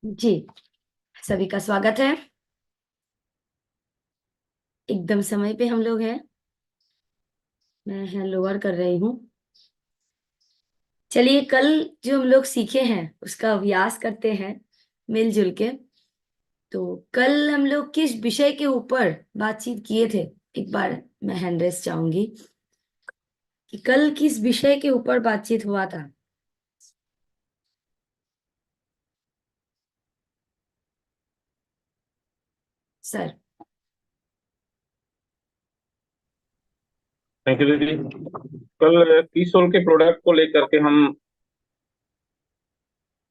जी, सभी का स्वागत है। एकदम समय पे हम लोग हैं। मैं हैंड ओवर कर रही हूँ। चलिए, कल जो हम लोग सीखे हैं उसका अभ्यास करते हैं मिलजुल के। तो कल हम लोग किस विषय के ऊपर बातचीत किए थे? एक बार मैं हैंड रेस चाहूंगी कि कल किस विषय के ऊपर बातचीत हुआ था। सर। थैंक यू दीदी। कल कीसोल के प्रोडक्ट को लेकर के हम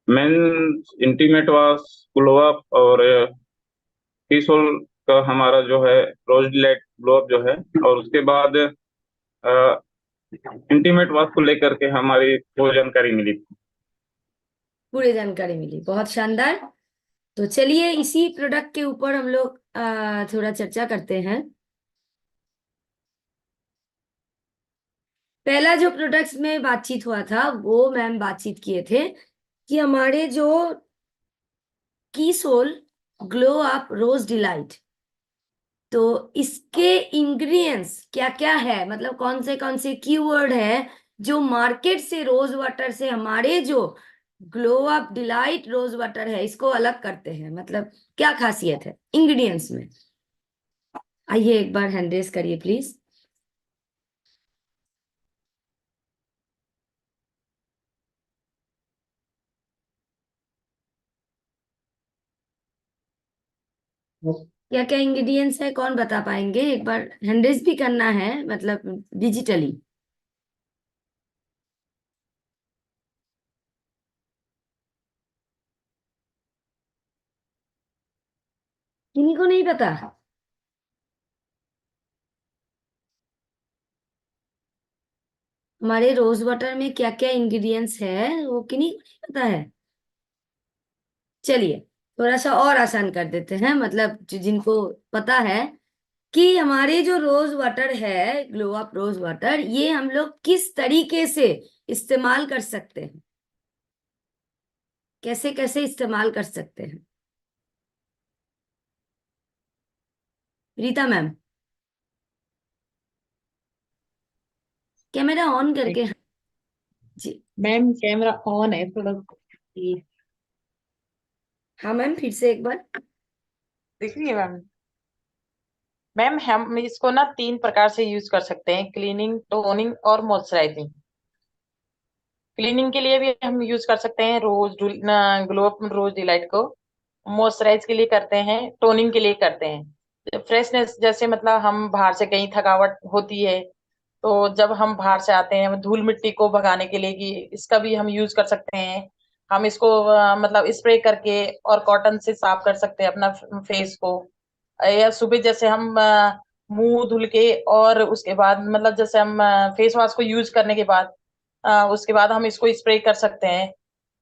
main intimate wash, glow up और कीसोल का हमारा जो है रोज डिलाइट ग्लो अप जो है, और उसके बाद इंटीमेट वाश को लेकर के हमारी वो जानकारी मिली थी। पूरी जानकारी मिली, बहुत शानदार। तो चलिए, इसी प्रोडक्ट के ऊपर हम लोग थोड़ा चर्चा करते हैं। पहला जो प्रोडक्ट्स में बातचीत हुआ था वो मैम बातचीत किए थे कि हमारे जो की सोल ग्लो अप रोज डिलाइट, तो इसके इंग्रेडिएंट्स क्या क्या है, मतलब कौन से कीवर्ड है जो मार्केट से रोज वाटर से हमारे जो glow up delight rose water है इसको अलग करते हैं, मतलब क्या खासियत है इंग्रेडिएंट्स में। आइए एक बार हैंड रेस करिए प्लीज। क्या क्या इंग्रेडिएंट्स है, कौन बता पाएंगे? एक बार हैंड रेस भी करना है, मतलब डिजिटली। किन्हीं को नहीं पता? हमारे रोज वाटर में क्या क्या इंग्रेडिएंट्स है वो किन्हीं को नहीं पता है। चलिए, थोड़ा सा और आसान कर देते हैं, मतलब जिनको पता है कि हमारे जो रोज वाटर है, ग्लो अप रोज वाटर, ये हम लोग किस तरीके से इस्तेमाल कर सकते हैं, कैसे कैसे इस्तेमाल कर सकते हैं। रीता मैम, कैमरा ऑन करके। जी। मैम कैमरा ऑन है थोड़ा। हाँ मैम, फिर से एक बार। दिख रही है मैम? मैम हम इसको ना तीन प्रकार से यूज कर सकते हैं: क्लीनिंग, टोनिंग और मॉइस्चराइजिंग। क्लीनिंग के लिए भी हम यूज कर सकते हैं ग्लो अप रोज डिलाइट को। मॉइस्चराइज के लिए करते हैं, टोनिंग के लिए करते हैं। फ्रेशनेस, जैसे मतलब हम बाहर से कहीं थकावट होती है तो जब हम बाहर से आते हैं धूल मिट्टी को भगाने के लिए कि इसका भी हम यूज कर सकते हैं। हम इसको मतलब स्प्रे करके और कॉटन से साफ कर सकते हैं अपना फेस को। या सुबह जैसे हम मुंह धुल के और उसके बाद मतलब जैसे हम फेस वॉश को यूज करने के बाद उसके बाद हम इसको स्प्रे कर सकते हैं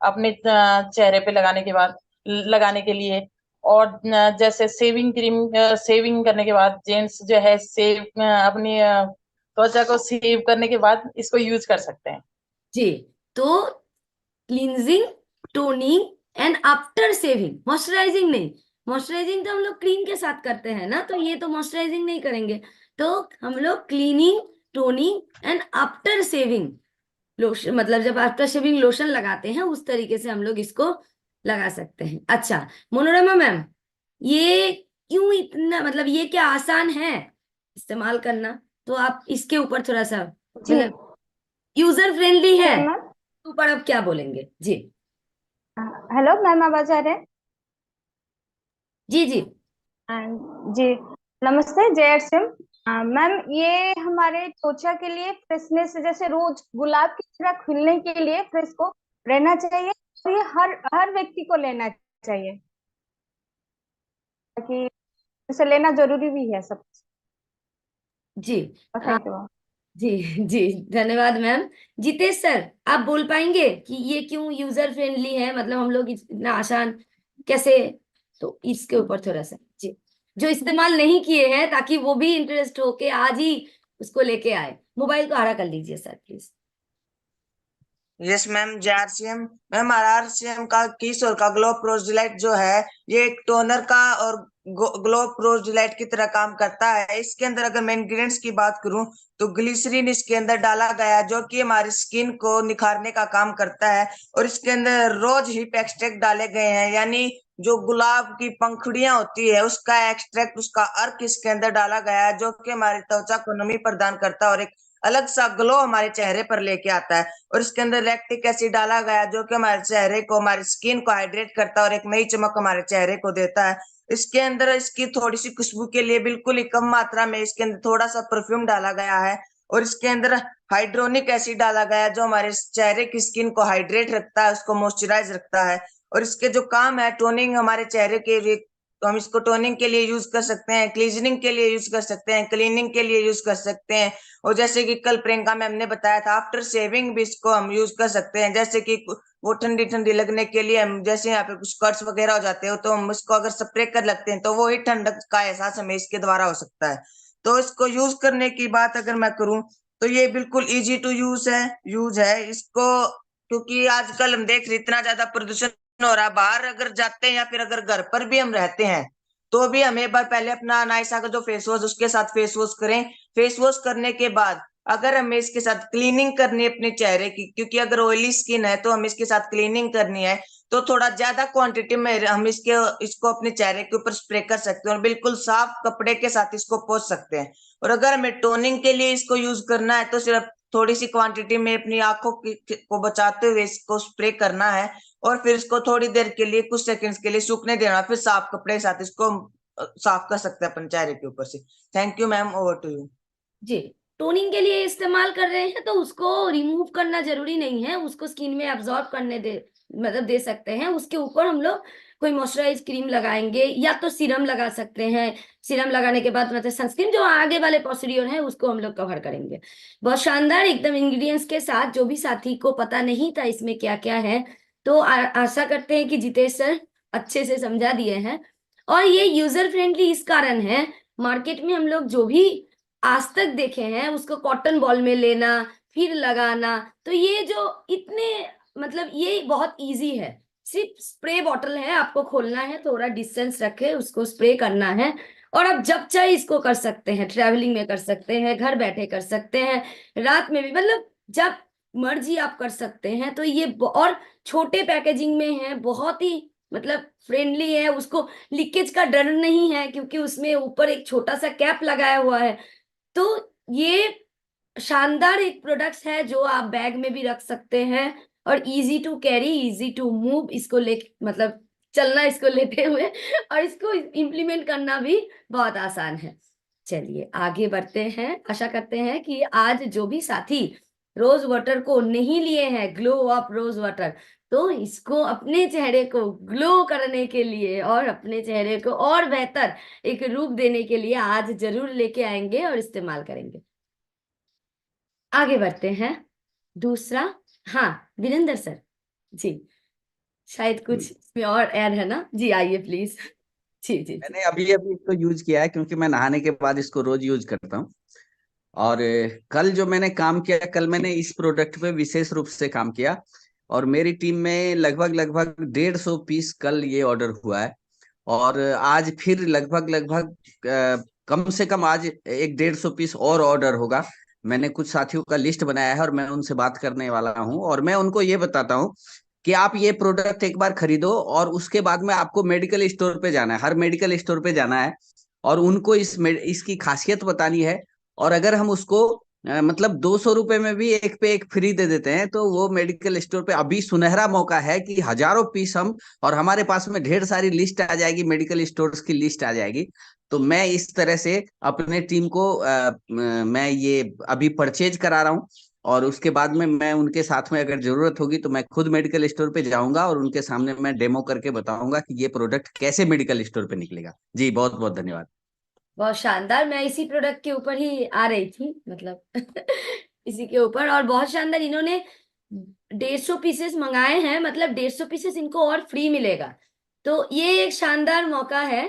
अपने चेहरे पे लगाने के बाद, लगाने के लिए। और जैसे सेविंग क्रीम, सेविंग करने के बाद जेंट्स जो है सेव अपनी त्वचा को सेव करने के बाद इसको यूज कर सकते हैं। जी। तो cleansing, toning and after shaving, moisturising नहीं। मॉइस्चराइजिंग तो हम लोग क्रीम के साथ करते हैं ना, तो ये तो मॉइस्चराइजिंग नहीं करेंगे। तो हम लोग cleaning, toning and after shaving lotion, मतलब जब आफ्टर शेविंग लोशन लगाते हैं उस तरीके से हम लोग इसको लगा सकते हैं। अच्छा मनोरमा मैम, ये क्यों इतना, मतलब ये क्या आसान है इस्तेमाल करना? तो आप इसके ऊपर थोड़ा सा, जी। मतलब यूजर फ्रेंडली है, हेलो मैम। ऊपर आप क्या बोलेंगे? जी। हेलो मैम, आवाज आ रहा है? जी जी। जी, नमस्ते, जय सिम। मैम, ये हमारे त्वचा के लिए फ्रेशनेस, जैसे रोज गुलाब की तरह खिलने के लिए फ्रेश को रहना चाहिए, और ये हर हर व्यक्ति को लेना चाहिए, ताकि इसे लेना जरूरी भी है सब। जी। आ, थैंक यू। जी जी, धन्यवाद मैम। जितेश सर, आप बोल पाएंगे कि ये क्यों यूजर फ्रेंडली है, मतलब हम लोग इतना आसान कैसे? तो इसके ऊपर थोड़ा सा जी, जो इस्तेमाल नहीं किए हैं, ताकि वो भी इंटरेस्ट होके आज ही उसको लेके आए। मोबाइल को आड़ा कर लीजिए sir please. Yes ma'am, JRCM ma'am, RRCM का किशोर का ग्लो प्रोज डिलाइट जो है, ये एक टोनर का और ग्लो प्रोज डिलाइट की तरह काम करता है। इसके अंदर अगर मैं इंग्रेडिएंट्स की बात करूं तो ग्लिसरीन इसके अंदर डाला गया है, जो कि हमारी स्किन को निखारने का काम करता है। और इसके अंदर रोज हिप एक्सट्रैक्ट डाले गए हैं, यानी जो गुलाब की पंखुड़ियां होती है उसका एक्सट्रैक्ट, उसका अर्क इसके अंदर डाला गया है, जो कि हमारी त्वचा को नमी प्रदान करता है और एक अलग सा ग्लो हमारे चेहरे पर लेके आता है। और इसके अंदर लैक्टिक एसिड डाला गया है, जो कि हमारे चेहरे को, हमारी स्किन को हाइड्रेट करता है और एक नई चमक हमारे चेहरे को देता है। इसके अंदर इसकी थोड़ी सी खुशबू के लिए बिल्कुल ही कम मात्रा में इसके अंदर थोड़ा सा परफ्यूम डाला गया है। और इसके अंदर हाइड्रोनिक एसिड डाला गया है, जो हमारे चेहरे की स्किन को हाइड्रेट रखता है, उसको मॉइस्चराइज रखता है। और इसके जो काम है, टोनिंग हमारे चेहरे के लिए, तो हम इसको टोनिंग के लिए यूज कर सकते हैं, क्लीजनिंग के लिए यूज कर सकते हैं, क्लीनिंग के लिए यूज कर सकते हैं। और जैसे कि कल प्रियंका मैम ने बताया था, आफ्टर शेविंग भी इसको हम यूज कर सकते हैं। जैसे कि वो ठंडी ठंडी लगने के लिए हम, जैसे यहाँ पे कुछ कट्स वगैरह हो जाते हो, तो हम इसको अगर स्प्रे कर लगते हैं तो वो ही ठंडक का एहसास हमें इसके द्वारा हो सकता है। तो इसको यूज करने की बात अगर मैं करूं तो ये बिल्कुल इजी टू यूज है इसको, क्योंकि आजकल हम देख रहे इतना ज्यादा प्रदूषण हो रहा है। बाहर अगर जाते हैं या फिर अगर घर पर भी हम रहते हैं तो भी हम एक बार पहले अपना नाइसा का जो फेस वॉश, उसके साथ फेस वॉश करें। फेस वॉश करने के बाद अगर हमें इसके साथ क्लीनिंग करनी है अपने चेहरे की, क्योंकि अगर ऑयली स्किन है तो हमें इसके साथ क्लीनिंग करनी है, तो थोड़ा ज्यादा क्वांटिटी में हम इसको अपने चेहरे के ऊपर स्प्रे कर सकते हैं और बिल्कुल साफ कपड़े के साथ इसको पोंछ सकते हैं। और अगर हमें टोनिंग के लिए इसको यूज करना है तो सिर्फ थोड़ी सी क्वांटिटी में अपनी आंखों को बचाते हुए इसको स्प्रे करना है और फिर इसको थोड़ी देर के लिए, कुछ सेकंड्स के लिए सूखने देना, फिर साफ कपड़े के साथ इसको साफ कर सकते हैं अपन चेहरे के ऊपर से। Thank you ma'am, over to you. जी, टोनिंग के लिए इस्तेमाल कर रहे हैं तो उसको रिमूव करना जरूरी नहीं है, उसको स्किन में एब्जॉर्ब करने दे, मतलब दे सकते हैं। उसके ऊपर हम लोग कोई मॉइस्चराइज क्रीम लगाएंगे या तो सीरम लगा सकते हैं। सीरम लगाने के बाद मतलब सनस्क्रीन, जो आगे वाले प्रोसीड्योर है उसको हम लोग कवर करेंगे। बहुत शानदार एकदम इंग्रेडिएंट्स के साथ। जो भी साथी को पता नहीं था इसमें क्या क्या है, तो आशा करते हैं कि जितेश सर अच्छे से समझा दिए हैं। और ये यूजर फ्रेंडली इस कारण है, मार्केट में हम लोग जो भी आज तक देखे हैं उसको कॉटन बॉल में लेना फिर लगाना, तो ये जो इतने, मतलब ये बहुत इजी है। सिर्फ स्प्रे बॉटल है, आपको खोलना है, थोड़ा डिस्टेंस रखे, उसको स्प्रे करना है और आप जब चाहे इसको कर सकते हैं। ट्रैवलिंग में कर सकते हैं, घर बैठे कर सकते हैं, रात में भी, मतलब जब मर्जी आप कर सकते हैं। तो ये और छोटे पैकेजिंग में है, बहुत ही मतलब फ्रेंडली है, उसको लीकेज का डर नहीं है क्योंकि उसमें ऊपर एक छोटा सा कैप लगाया हुआ है। तो ये शानदार एक प्रोडक्ट्स है जो आप बैग में भी रख सकते हैं और easy to carry, easy to move, इसको ले मतलब चलना इसको लेते हुए और इसको इम्प्लीमेंट करना भी बहुत आसान है। चलिए आगे बढ़ते हैं। आशा करते हैं कि आज जो भी साथी रोज वाटर को नहीं लिए हैं, ग्लो अप रोज वाटर, तो इसको अपने चेहरे को ग्लो करने के लिए और अपने चेहरे को और बेहतर एक रूप देने के लिए आज जरूर लेके आएंगे और इस्तेमाल करेंगे। आगे बढ़ते हैं। दूसरा, हाँ वीरेंद्र सर जी, शायद कुछ इसमें और ऐड है ना जी, आइए प्लीज। जी जी जी। मैंने अभी अभी इसको यूज किया है, क्योंकि मैं नहाने के बाद इसको रोज यूज करता हूँ। और कल जो मैंने काम किया, कल मैंने इस प्रोडक्ट पे विशेष रूप से काम किया और मेरी टीम में लगभग लगभग 150 पीस कल ये ऑर्डर हुआ है। और आज फिर लगभग लगभग कम से कम आज 150 पीस और ऑर्डर होगा। मैंने कुछ साथियों का लिस्ट बनाया है और मैं उनसे बात करने वाला हूँ और मैं उनको ये बताता हूँ कि आप ये प्रोडक्ट एक बार खरीदो और उसके बाद में आपको मेडिकल स्टोर पे जाना है, हर मेडिकल स्टोर पे जाना है और उनको इसकी खासियत बतानी है। और अगर हम उसको मतलब 200 रुपए में भी एक पे एक फ्री दे देते हैं, तो वो मेडिकल स्टोर पे अभी सुनहरा मौका है कि हजारों पीस हम, और हमारे पास में ढेर सारी लिस्ट आ जाएगी, मेडिकल स्टोर्स की लिस्ट आ जाएगी। तो मैं इस तरह से अपने टीम को मैं ये अभी परचेज करा रहा हूँ और उसके बाद में मैं उनके साथ में अगर जरूरत होगी तो मैं खुद मेडिकल स्टोर पे जाऊंगा और उनके सामने मैं डेमो करके बताऊंगा कि ये प्रोडक्ट कैसे मेडिकल स्टोर पे निकलेगा। जी बहुत बहुत धन्यवाद। बहुत शानदार, मैं इसी प्रोडक्ट के ऊपर ही आ रही थी, मतलब इसी के ऊपर। और बहुत शानदार, इन्होंने 150 पीसेस मंगाए हैं, मतलब 150 पीसेस इनको और फ्री मिलेगा। तो ये एक शानदार मौका है।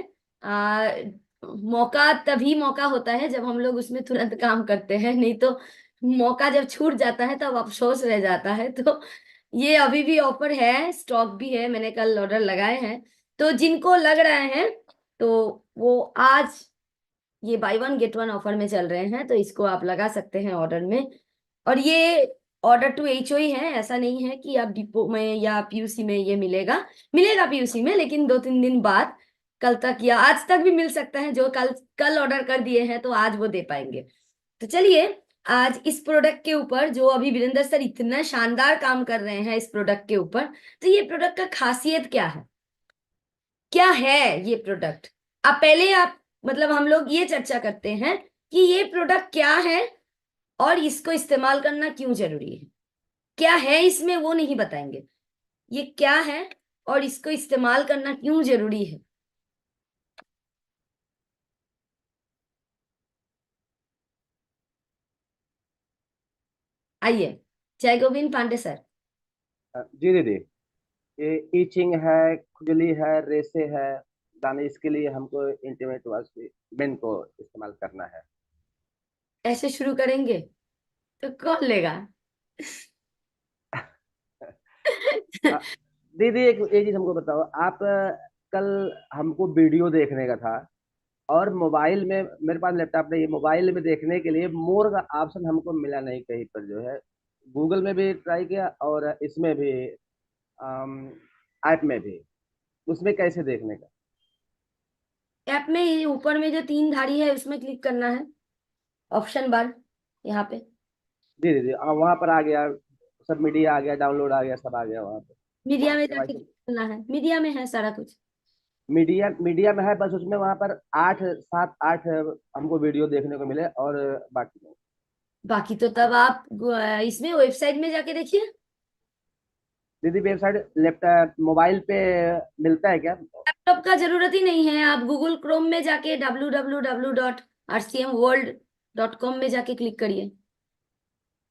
मौका तभी मौका होता है जब हम लोग उसमें तुरंत काम करते हैं, नहीं तो मौका जब छूट जाता है तब अफसोस रह जाता है। तो ये अभी भी ऑफर है, स्टॉक भी है, मैंने कल ऑर्डर लगाए हैं। तो जिनको लग रहे हैं तो वो आज ये by one get one offer में चल रहे हैं, तो इसको आप लगा सकते हैं ऑर्डर में। और ये ऑर्डर टू एचओ ही है, ऐसा नहीं है कि आप डिपो में या पीयूसी में ये मिलेगा। मिलेगा पीयूसी में, लेकिन 2-3 दिन बाद, कल तक या आज तक भी मिल सकता है। जो कल कल ऑर्डर कर दिए हैं तो आज वो दे पाएंगे। तो चलिए, आज इस प्रोडक्ट के ऊपर जो अभी वीरेंद्र सर इतना शानदार काम कर रहे हैं इस प्रोडक्ट के ऊपर, तो ये प्रोडक्ट का खासियत क्या है, क्या है ये प्रोडक्ट। आप मतलब हम लोग ये चर्चा करते हैं कि ये प्रोडक्ट क्या है और इसको इस्तेमाल करना क्यों जरूरी है। क्या है इसमें वो नहीं बताएंगे, ये क्या है और इसको इस्तेमाल करना क्यों जरूरी है। आइए, जय गोविंद पांडे सर। जी दीदी, ये ईचिंग है, खुजली है, रेसे है, दाने, इसके लिए हमको इंटीमेट वॉश मेन को इस्तेमाल करना है। ऐसे शुरू करेंगे तो कौन लेगा। दीदी एक चीज हमको बताओ, आप कल हमको वीडियो देखने का था और मोबाइल में, मेरे पास लैपटॉप नहीं है, मोबाइल में देखने के लिए मोर का ऑप्शन हमको मिला नहीं कहीं पर जो है। गूगल में भी ट्राई किया और इसमें भी ऐप में भी, उसमें कैसे देखने का। ऐप में ये ऊपर में जो 3 धारी है उसमें क्लिक करना है, ऑप्शन बार यहाँ पे। जी दीदी, वहां पर आ गया, सब मीडिया आ गया, डाउनलोड आ गया, सब आ गया वहां पे। मीडिया में जाके KYC क्लिक करना है, मीडिया में है सारा कुछ। मीडिया मीडिया में है, बस उसमें वहां पर 7-8 हमको वीडियो देखने को मिले और बाकी नहीं। बाकी तो तब आप इसमें वेबसाइट में जाके देखिए। दीदी वेबसाइट लैपटॉप मोबाइल पे मिलता है क्या। लैपटॉप का जरूरत ही नहीं है, आप गूगल क्रोम में जाके www.rcmworld.com में जाके क्लिक करिए।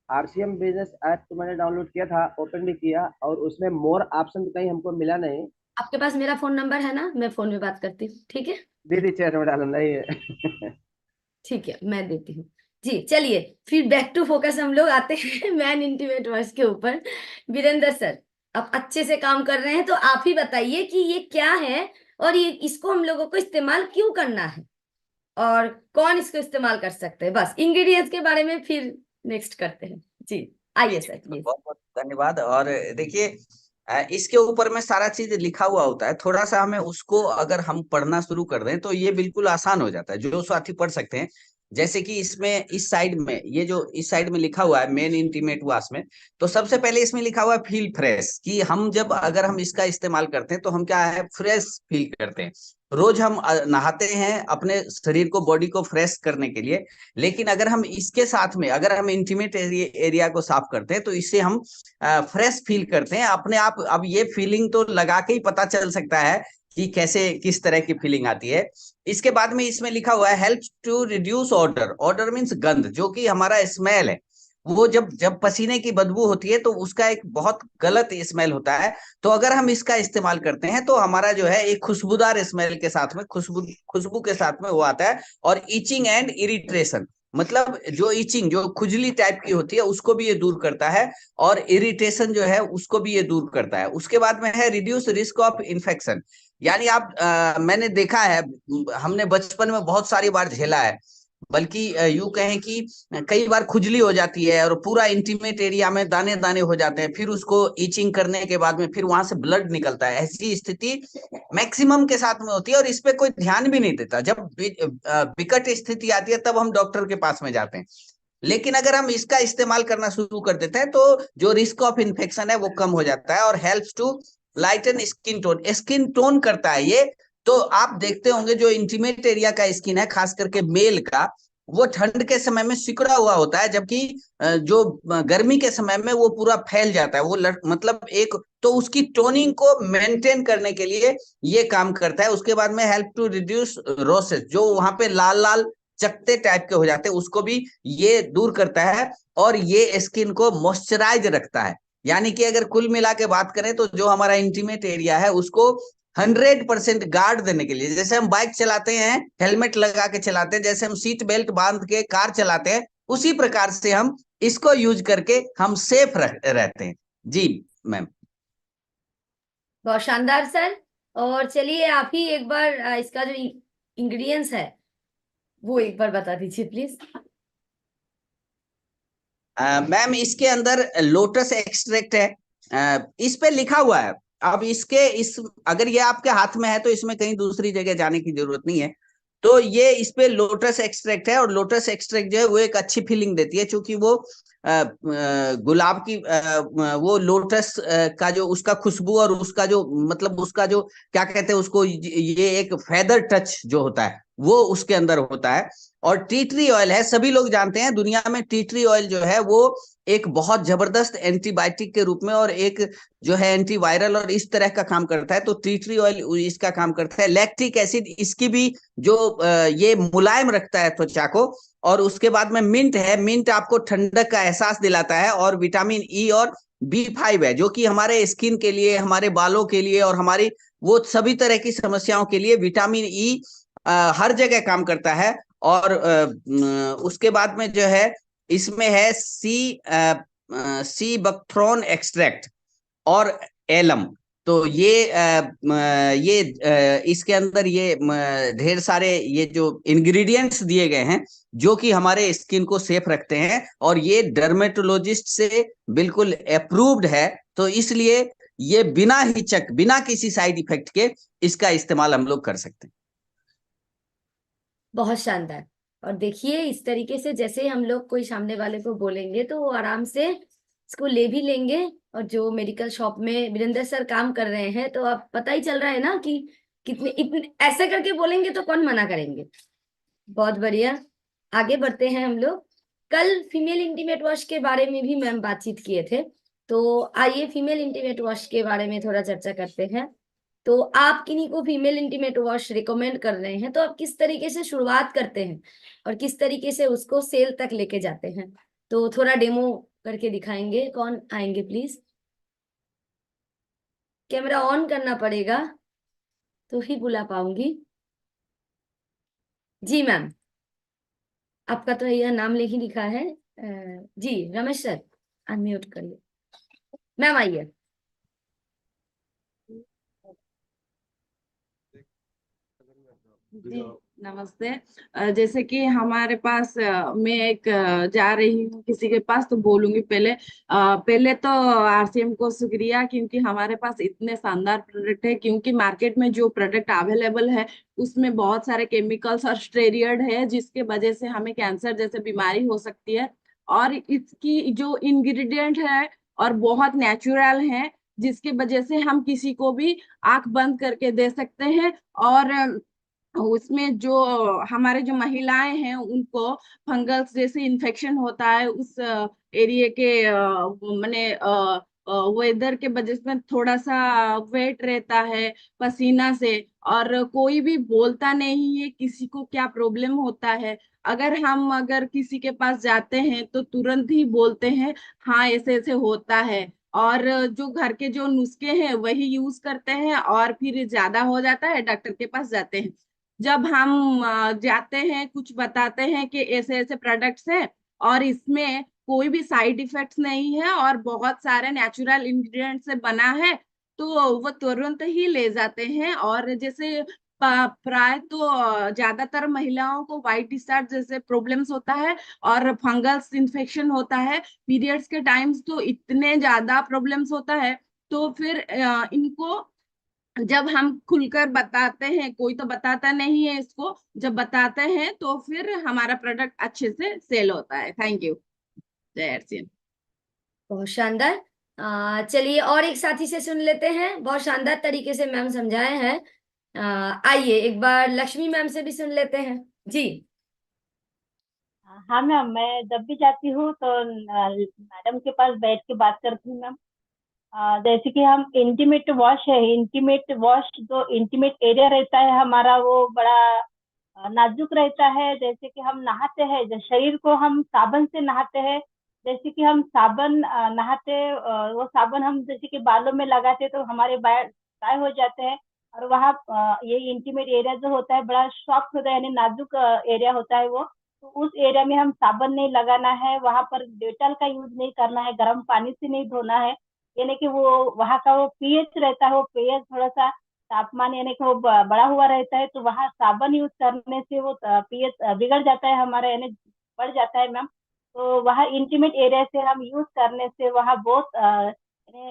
RCM बिजनेस ऐप तो मैंने डाउनलोड किया था, ओपन भी किया, और उसमें मोर ऑप्शन तो कहीं हमको मिला नहीं। आपके पास मेरा फोन नंबर है ना, मैं फोन में बात करती हूँ, ठीक है। दीदी चैट में डालना नहीं है। ठीक है, मैं देती हूँ। जी चलिए, फिर बैक टू फोकस हम लोग आते हैं मैन इंटीमेट वर्ड्स के ऊपर। वीरेंद्र सर, आप अच्छे से काम कर रहे हैं, तो आप ही बताइए कि ये क्या है और ये इसको हम लोगों को इस्तेमाल क्यों करना है और कौन इसको इस्तेमाल कर सकते हैं। बस इंग्रेडिएंट्स के बारे में फिर नेक्स्ट करते हैं। जी आइए सर, प्लीज। बहुत बहुत धन्यवाद। और देखिए, इसके ऊपर में सारा चीज लिखा हुआ होता है, थोड़ा सा हमें उसको अगर हम पढ़ना शुरू कर दें तो ये बिल्कुल आसान हो जाता है, जो साथी पढ़ सकते हैं। जैसे कि इसमें इस साइड में, ये जो इस साइड में लिखा हुआ है मेन इंटीमेट वॉश में, तो सबसे पहले इसमें लिखा हुआ है फील फ्रेश, कि हम जब अगर हम इसका इस्तेमाल करते हैं तो हम क्या है, फ्रेश फील करते हैं। रोज हम नहाते हैं अपने शरीर को, बॉडी को फ्रेश करने के लिए, लेकिन अगर हम इसके साथ में अगर हम इंटीमेट एरिया को साफ करते हैं तो इससे हम फ्रेश फील करते हैं अपने आप। अब ये फीलिंग तो लगा के ही पता चल सकता है कि कैसे, किस तरह की फीलिंग आती है। इसके बाद में इसमें लिखा हुआ है help to reduce odour. Odour means गंध, जो कि हमारा स्मेल है। वो जब जब पसीने की बदबू होती है तो उसका एक बहुत गलत स्मेल होता है। तो अगर हम इसका इस्तेमाल करते हैं तो हमारा जो है एक खुशबूदार स्मेल के साथ में, खुशबू के साथ में वो आता है। और इचिंग एंड इरिटेशन, मतलब जो इचिंग, जो खुजली टाइप की होती है, उसको भी ये दूर करता है, और इरिटेशन जो है उसको भी ये दूर करता है। उसके बाद में है रिड्यूस रिस्क ऑफ इन्फेक्शन। यानी आप मैंने देखा है, हमने बचपन में बहुत सारी बार झेला है, बल्कि यूं कहें कि कई बार खुजली हो जाती है और पूरा इंटीमेट एरिया में दाने दाने हो जाते हैं, फिर उसको ईचिंग करने के बाद में फिर वहां से ब्लड निकलता है। ऐसी स्थिति मैक्सिमम के साथ में होती है और इस पे कोई ध्यान भी नहीं देता। जब विकट स्थिति आती है तब हम डॉक्टर के पास में जाते हैं। लेकिन अगर हम इसका इस्तेमाल करना शुरू कर देते हैं तो जो रिस्क ऑफ इन्फेक्शन है वो कम हो जाता है। और helps to lighten skin tone, skin tone करता है ये। तो आप देखते होंगे जो इंटीमेट एरिया का स्किन है, खास करके मेल का, वो ठंड के समय में सिकुड़ा हुआ होता है, जबकि जो गर्मी के समय में वो पूरा फैल जाता है। वो मतलब एक, तो उसकी टोनिंग को मेंटेन करने के लिए ये काम करता है। उसके बाद में हेल्प टू रिड्यूस रोसेस, जो वहां पे लाल लाल चकते टाइप के हो जाते हैं, उसको भी ये दूर करता है। और ये स्किन को मॉइस्चराइज रखता है। यानी कि अगर कुल मिला के बात करें तो जो हमारा इंटीमेट एरिया है उसको 100% गार्ड देने के लिए, जैसे हम बाइक चलाते हैं हेलमेट लगा के चलाते हैं, जैसे हम सीट बेल्ट बांध के कार चलाते हैं, उसी प्रकार से हम इसको यूज करके हम सेफ रहते हैं। जी मैम। बहुत शानदार सर। और चलिए आप ही एक बार इसका जो इंग्रेडिएंट्स है वो एक बार बता दीजिए प्लीज। मैम इसके अंदर लोटस एक्सट्रैक्ट है, इस पे लिखा हुआ है। अब इस अगर ये आपके हाथ में है तो इसमें कहीं दूसरी जगह जाने की जरूरत नहीं है। तो ये इस पे लोटस एक्सट्रैक्ट है, और लोटस एक्सट्रैक्ट जो है वो एक अच्छी फीलिंग देती है, क्योंकि वो गुलाब की वो लोटस का जो उसका खुशबू और उसका जो मतलब उसका जो क्या कहते हैं उसको, ये एक फेदर टच जो होता है वो उसके अंदर होता है। और टी ट्री ऑयल है, सभी लोग जानते हैं दुनिया में टी ट्री ऑयल जो है वो एक बहुत जबरदस्त एंटीबायोटिक के रूप में और एक जो है एंटीवायरल और इस तरह का काम करता है। तो टी ट्री ऑयल इसका काम करता है। लैक्टिक एसिड इसकी भी जो ये मुलायम रखता है त्वचा को। और उसके बाद में मिंट है, मिंट आपको ठंडक का एहसास दिलाता है। और विटामिन ई और B5 है, जो कि हमारे स्किन के लिए, हमारे बालों के लिए और हमारी वो सभी तरह की समस्याओं के लिए विटामिन ई हर जगह काम करता है। और उसके बाद में जो है इसमें है सी बकथ्रोन एक्सट्रैक्ट और एलम। तो इसके अंदर ये ढेर सारे ये जो इंग्रेडिएंट्स दिए गए हैं जो कि हमारे स्किन को सेफ रखते हैं, और ये डर्मेटोलॉजिस्ट से बिल्कुल अप्रूव्ड है। तो इसलिए ये बिना हिचक, बिना किसी साइड इफेक्ट के इसका इस्तेमाल हम लोग कर सकते हैं। बहुत शानदार। और देखिए इस तरीके से जैसे हम लोग कोई सामने वाले को बोलेंगे तो वो आराम से इसको ले भी लेंगे। और जो मेडिकल शॉप में वीरेंद्र सर काम कर रहे हैं तो अब पता ही चल रहा है ना कि कितने इतने ऐसे करके बोलेंगे तो कौन मना करेंगे। बहुत बढ़िया। आगे बढ़ते हैं हम लोग। कल फीमेल इंटीमेट वॉश के बारे में भी मैम बातचीत किए थे, तो आइए फीमेल इंटीमेट वॉश के बारे में थोड़ा चर्चा करते हैं। तो आप किन्हीं को फीमेल इंटीमेट वॉश रिकमेंड कर रहे हैं तो आप किस तरीके से शुरुआत करते हैं और किस तरीके से उसको सेल तक लेके जाते हैं, तो थोड़ा डेमो करके दिखाएंगे। कौन आएंगे प्लीज। कैमरा ऑन करना पड़ेगा तो ही बुला पाऊंगी। जी मैम, आपका तो यह नाम नहीं लिखा है। जी रमेश सर अनम्यूट करिए। मैम आइए। जी नमस्ते। जैसे कि हमारे पास मैं एक जा रही हूँ किसी के पास तो बोलूंगी पहले तो RCM को शुक्रिया, क्योंकि हमारे पास इतने शानदार प्रोडक्ट है। क्योंकि मार्केट में जो प्रोडक्ट अवेलेबल है उसमें बहुत सारे केमिकल्स और स्टेरॉइड है, जिसके वजह से हमें कैंसर जैसे बीमारी हो सकती है। और इसकी जो इंग्रेडिएंट है और बहुत नेचुरल है, जिसकी वजह से हम किसी को भी आंख बंद करके दे सकते हैं। और उसमें जो हमारे जो महिलाएं हैं उनको फंगस जैसे इन्फेक्शन होता है उस एरिया के माने वेदर के वजह से थोड़ा सा वेट रहता है पसीना से, और कोई भी बोलता नहीं है किसी को क्या प्रॉब्लम होता है। अगर किसी के पास जाते हैं तो तुरंत ही बोलते हैं हाँ ऐसे ऐसे होता है, और जो घर के जो नुस्खे हैं वही यूज करते हैं, और फिर ज्यादा हो जाता है डॉक्टर के पास जाते हैं। जब हम जाते हैं कुछ बताते हैं कि ऐसे ऐसे प्रोडक्ट्स हैं और इसमें कोई भी साइड इफेक्ट्स नहीं है और बहुत सारे नेचुरल इंग्रेडिएंट से बना है, तो वो तुरंत ही ले जाते हैं। और जैसे प्राय तो ज्यादातर महिलाओं को वाइट डिस्चार्ज जैसे प्रॉब्लम्स होता है और फंगस इन्फेक्शन होता है पीरियड्स के टाइम्स, तो इतने ज्यादा प्रॉब्लम्स होता है। तो फिर इनको जब हम खुलकर बताते हैं, कोई तो बताता नहीं है इसको, जब बताते हैं तो फिर हमारा प्रोडक्ट अच्छे से सेल होता है। Thank you. जय RCM। बहुत शानदार। चलिए और एक साथी से सुन लेते हैं। बहुत शानदार तरीके से मैम समझाए हैं। आइए एक बार लक्ष्मी मैम से भी सुन लेते हैं। जी हाँ मैम, मैं जब भी जाती हूँ तो मैडम के पास बैठ के बात करती हूँ मैम। जैसे कि हम इंटीमेट वॉश है, इंटीमेट वॉश जो इंटीमेट एरिया रहता है हमारा वो बड़ा नाजुक रहता है। जैसे कि हम नहाते हैं, जब शरीर को हम साबुन से नहाते हैं, जैसे कि हम साबुन नहाते वो साबुन हम जैसे कि बालों में लगाते तो हमारे बाल ड्राई हो जाते हैं। और वहाँ ये इंटीमेट एरिया जो होता है बड़ा सॉफ्ट होता है, यानी नाजुक एरिया होता है वो। तो उस एरिया में हम साबुन नहीं लगाना है, वहां पर डेटॉल का यूज नहीं करना है, गर्म पानी से नहीं धोना है। यानी कि वो वहाँ का वो पीएच रहता है, वो पीएच थोड़ा सा तापमान यानी कि वो बढ़ा हुआ रहता है, तो वहाँ साबुन यूज करने से वो पीएच बिगड़ जाता है हमारा, यानी बढ़ जाता है मैम। तो वहाँ इंटीमेट एरिया से हम यूज करने से वहाँ बहुत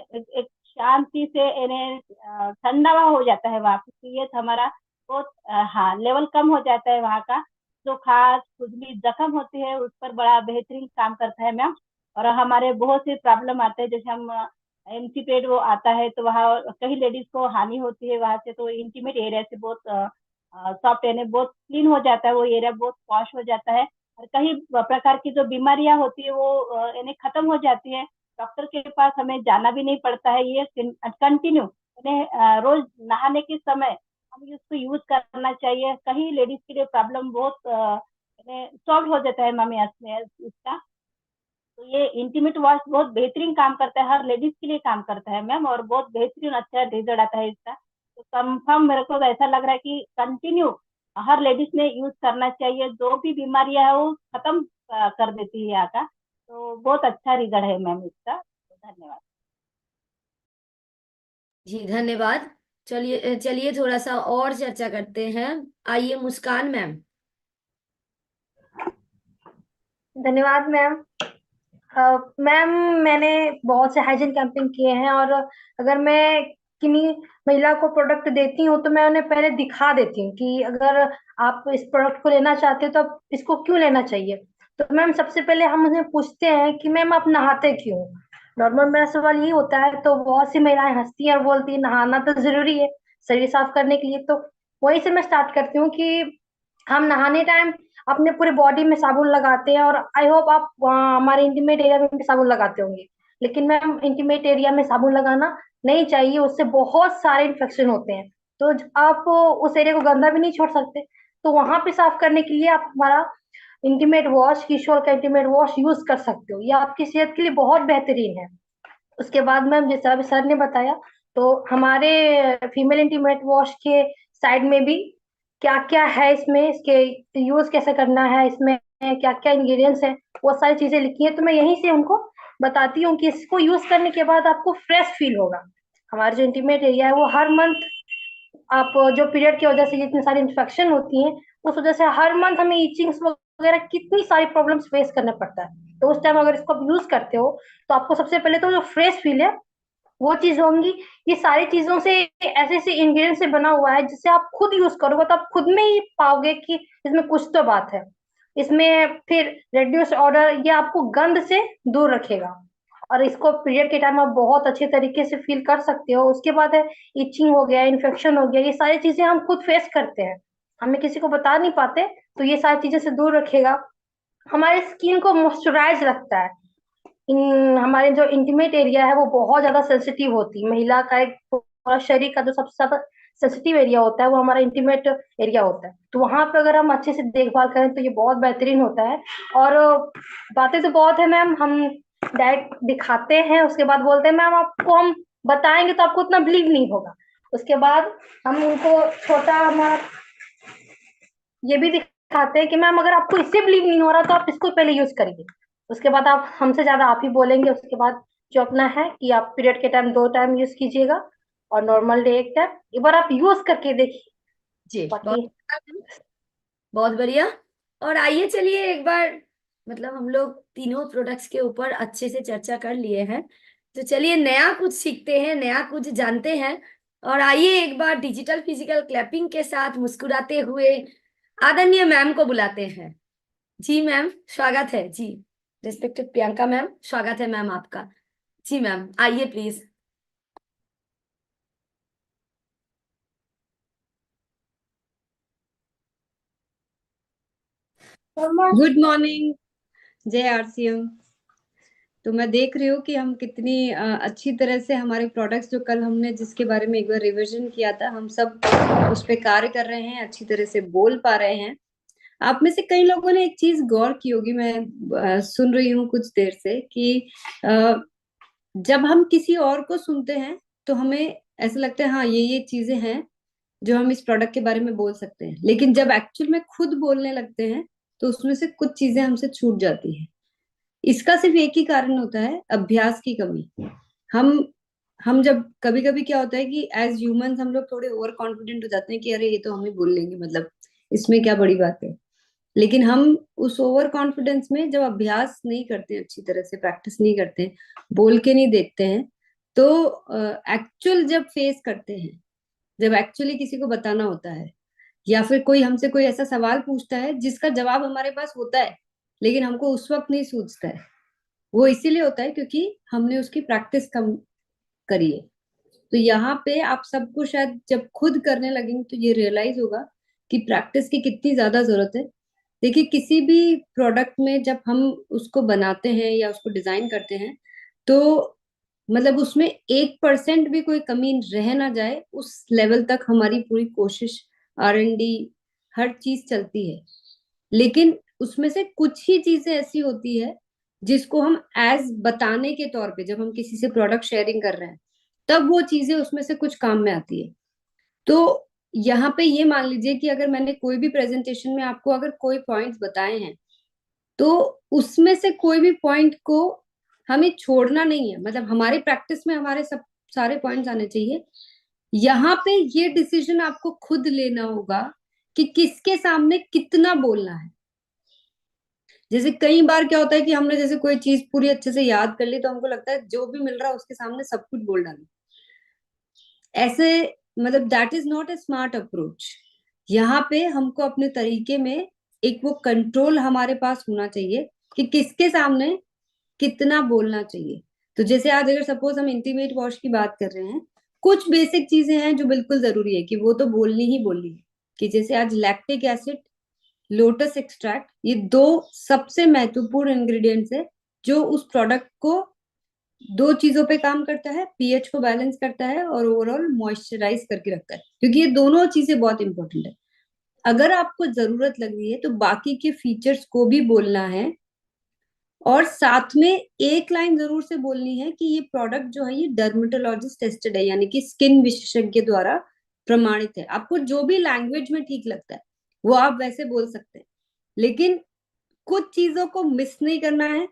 एक शांति से यानी ठंडा हो जाता है, वहाँ पे पीएच हमारा बहुत हाँ लेवल कम हो जाता है वहाँ का। जो खास खुजली जख्म होती है उस पर बड़ा बेहतरीन काम करता है मैम। और हमारे बहुत से प्रॉब्लम आते हैं, जैसे हम एमसी पेड वो आता है तो वहाँ कई लेडीज को हानि होती है वहां से, तो इंटीमेट एरिया से बहुत सॉफ्ट यानी बहुत क्लीन हो जाता है, वो एरिया बहुत वॉश हो जाता है। और कई प्रकार की जो बीमारियां होती है वो यानी खत्म हो जाती है, डॉक्टर के पास हमें जाना भी नहीं पड़ता है। ये कंटिन्यू यानी रोज नहाने के समय हम इसको यूज करना चाहिए। कहीं लेडीज के लिए प्रॉब्लम बहुत सॉल्व हो जाता है मैम इसका। तो ये इंटीमेट वॉश बहुत बेहतरीन काम करता है, हर लेडीज के लिए काम करता है मैम, और बहुत बेहतरीन अच्छा रिजल्ट आता है इसका। तो कंफर्म मेरे को ऐसा लग रहा है कि कंटिन्यू हर लेडीज ने यूज करना चाहिए, जो भी बीमारियां है वो खत्म कर देती है यहाँ का। तो बहुत अच्छा रिजल्ट है मैम इसका। तो धन्यवाद जी, धन्यवाद। चलिए चलिए थोड़ा सा और चर्चा करते हैं। आइए मुस्कान मैम। धन्यवाद मैम। मैम मैंने बहुत से हाइजीन कैंपिंग किए हैं, और अगर मैं किन्हीं महिला को प्रोडक्ट देती हूँ तो मैं उन्हें पहले दिखा देती हूँ कि अगर आप इस प्रोडक्ट को लेना चाहते हो तो आप इसको क्यों लेना चाहिए। तो मैम सबसे पहले हम उन्हें पूछते हैं कि मैम आप नहाते क्यों। नॉर्मल मेरा सवाल यही होता है, तो बहुत सी महिलाएं हंसती हैं और बोलती है नहाना तो जरूरी है शरीर साफ करने के लिए। तो वहीं से मैं स्टार्ट करती हूँ कि हम नहाने टाइम अपने पूरे बॉडी में साबुन लगाते हैं, और आई होप आप हमारे इंटीमेट एरिया में भी साबुन लगाते होंगे। लेकिन मैम इंटीमेट एरिया में साबुन लगाना नहीं चाहिए, उससे बहुत सारे इन्फेक्शन होते हैं। तो आप उस एरिया को गंदा भी नहीं छोड़ सकते, तो वहां पे साफ करने के लिए आप हमारा इंटीमेट वॉश, किशोर का इंटीमेट वॉश यूज कर सकते हो, ये आपकी सेहत के लिए बहुत बेहतरीन है। उसके बाद मैम जैसा अभी सर ने बताया, तो हमारे फीमेल इंटीमेट वॉश के साइड में भी क्या क्या है इसमें, इसके यूज कैसे करना है, इसमें क्या क्या इंग्रेडिएंट्स हैं, वो सारी चीजें लिखी है। तो मैं यहीं से उनको बताती हूँ कि इसको यूज करने के बाद आपको फ्रेश फील होगा। हमारे जो इंटीमेट एरिया है वो हर मंथ, आप जो पीरियड की वजह से जितनी सारी इन्फेक्शन होती हैं उस वजह से हर मंथ हमें इचिंग्स वगैरह कितनी सारी प्रॉब्लम्स फेस करना पड़ता है। तो उस टाइम अगर इसको आप यूज करते हो तो आपको सबसे पहले तो जो फ्रेश फील है वो चीज होंगी। ये सारी चीजों से ऐसे ऐसे इंग्रेडिएंट से बना हुआ है जिसे आप खुद यूज करोगे तो आप खुद में ही पाओगे कि इसमें कुछ तो बात है। इसमें फिर रेड्यूस ऑर्डर, ये आपको गंध से दूर रखेगा, और इसको पीरियड के टाइम आप बहुत अच्छे तरीके से फील कर सकते हो। उसके बाद है इचिंग हो गया, इन्फेक्शन हो गया, ये सारी चीजें हम खुद फेस करते हैं, हमें किसी को बता नहीं पाते। तो ये सारी चीजें से दूर रखेगा, हमारे स्किन को मॉइस्चराइज रखता है। हमारे जो इंटीमेट एरिया है वो बहुत ज्यादा सेंसिटिव होती है, महिला का एक पूरा शरीर का जो सबसे ज्यादा सेंसिटिव एरिया होता है वो हमारा इंटीमेट एरिया होता है। तो वहां पे अगर हम अच्छे से देखभाल करें तो ये बहुत बेहतरीन होता है। और बातें तो बहुत है मैम, हम डायरेक्ट दिखाते हैं उसके बाद बोलते हैं मैम आपको हम बताएंगे तो आपको उतना बिलीव नहीं होगा। उसके बाद हम उनको छोटा हमारा ये भी दिखाते हैं कि मैम अगर आपको इससे बिलीव नहीं हो रहा तो आप इसको पहले यूज करिए। उसके बाद आप हमसे ज्यादा आप ही बोलेंगे। उसके बाद जो अपना है कि आप पीरियड के टाइम 2 टाइम यूज कीजिएगा और नॉर्मल डे 1 टाइम, एक बार आप यूज करके देखिए। जी, बाकी बहुत बढ़िया। और आइए चलिए एक बार, मतलब हम लोग तीनों प्रोडक्ट्स के ऊपर अच्छे से चर्चा कर लिए हैं, तो चलिए नया कुछ सीखते हैं, नया कुछ जानते हैं। और आइए एक बार डिजिटल फिजिकल क्लैपिंग के साथ मुस्कुराते हुए आदरणीय मैम को बुलाते हैं। जी मैम, स्वागत है जी। रिस्पेक्टेड प्रियंका मैम, स्वागत है मैम आपका। जी मैम, आइए प्लीज। गुड मॉर्निंग, जय आरसीएम। तो मैं देख रही हूँ कि हम कितनी अच्छी तरह से हमारे प्रोडक्ट्स जो कल हमने जिसके बारे में एक बार रिवीजन किया था, हम सब उस पे कार्य कर रहे हैं, अच्छी तरह से बोल पा रहे हैं। आप में से कई लोगों ने एक चीज गौर की होगी, मैं सुन रही हूँ कुछ देर से, कि जब हम किसी और को सुनते हैं तो हमें ऐसा लगता है हाँ ये चीजें हैं जो हम इस प्रोडक्ट के बारे में बोल सकते हैं, लेकिन जब एक्चुअल में खुद बोलने लगते हैं तो उसमें से कुछ चीजें हमसे छूट जाती है। इसका सिर्फ एक ही कारण होता है, अभ्यास की कमी। हम हम जब कभी कभी क्या होता है कि एज ह्यूमंस हम लोग थोड़े ओवर कॉन्फिडेंट हो जाते हैं कि अरे ये तो हमें बोल लेंगे, मतलब इसमें क्या बड़ी बात है। लेकिन हम उस ओवर कॉन्फिडेंस में जब अभ्यास नहीं करते हैं, अच्छी तरह से प्रैक्टिस नहीं करते हैं, बोल के नहीं देखते हैं, तो एक्चुअल जब फेस करते हैं, जब एक्चुअली किसी को बताना होता है, या फिर कोई हमसे कोई ऐसा सवाल पूछता है जिसका जवाब हमारे पास होता है लेकिन हमको उस वक्त नहीं सूझता है, वो इसीलिए होता है क्योंकि हमने उसकी प्रैक्टिस कम करी है। तो यहाँ पे आप सबको शायद जब खुद करने लगेंगे तो ये रियलाइज होगा कि प्रैक्टिस की कितनी ज्यादा जरूरत है। देखिए, किसी भी प्रोडक्ट में जब हम उसको बनाते हैं या उसको डिजाइन करते हैं, तो मतलब उसमें 1% भी कोई कमी रह ना जाए, उस लेवल तक हमारी पूरी कोशिश, R&D, हर चीज चलती है। लेकिन उसमें से कुछ ही चीजें ऐसी होती है जिसको हम एज बताने के तौर पे, जब हम किसी से प्रोडक्ट शेयरिंग कर रहे हैं, तब वो चीजें उसमें से कुछ काम में आती है। तो यहाँ पे ये मान लीजिए कि अगर मैंने कोई भी प्रेजेंटेशन में आपको अगर कोई पॉइंट्स बताए हैं, तो उसमें से कोई भी पॉइंट को हमें छोड़ना नहीं है, मतलब हमारी प्रैक्टिस में हमारे सब सारे पॉइंट्स आने चाहिए। यहाँ पे ये डिसीजन आपको खुद लेना होगा कि किसके सामने कितना बोलना है। जैसे कई बार क्या होता है कि हमने जैसे कोई चीज पूरी अच्छे से याद कर ली, तो हमको लगता है जो भी मिल रहा है उसके सामने सब कुछ बोल डालना। ऐसे मतलब that is not a smart approach. यहाँ पे हमको अपने तरीके में एक वो कंट्रोल हमारे पास होना चाहिए कि किसके सामने कितना बोलना चाहिए। तो जैसे आज अगर सपोज हम इंटीमेट वॉश की बात कर रहे हैं, कुछ बेसिक चीजें हैं जो बिल्कुल जरूरी है कि वो तो बोलनी ही बोलनी है, कि जैसे आज लैक्टिक एसिड, लोटस एक्सट्रैक्ट, ये 2 सबसे महत्वपूर्ण इंग्रेडिएंट्स है जो उस प्रोडक्ट को 2 चीजों पे काम करता है, पीएच को बैलेंस करता है और ओवरऑल मॉइस्चराइज करके रखता है, क्योंकि ये दोनों चीजें बहुत इंपॉर्टेंट है। अगर आपको जरूरत लग रही है तो बाकी के फीचर्स को भी बोलना है, और साथ में एक लाइन जरूर से बोलनी है कि ये प्रोडक्ट जो है ये डर्मेटोलॉजिस्ट टेस्टेड है, यानी कि स्किन विशेषज्ञ द्वारा प्रमाणित है। आपको जो भी लैंग्वेज में ठीक लगता है वो आप वैसे बोल सकते हैं, लेकिन कुछ चीजों को मिस नहीं करना है,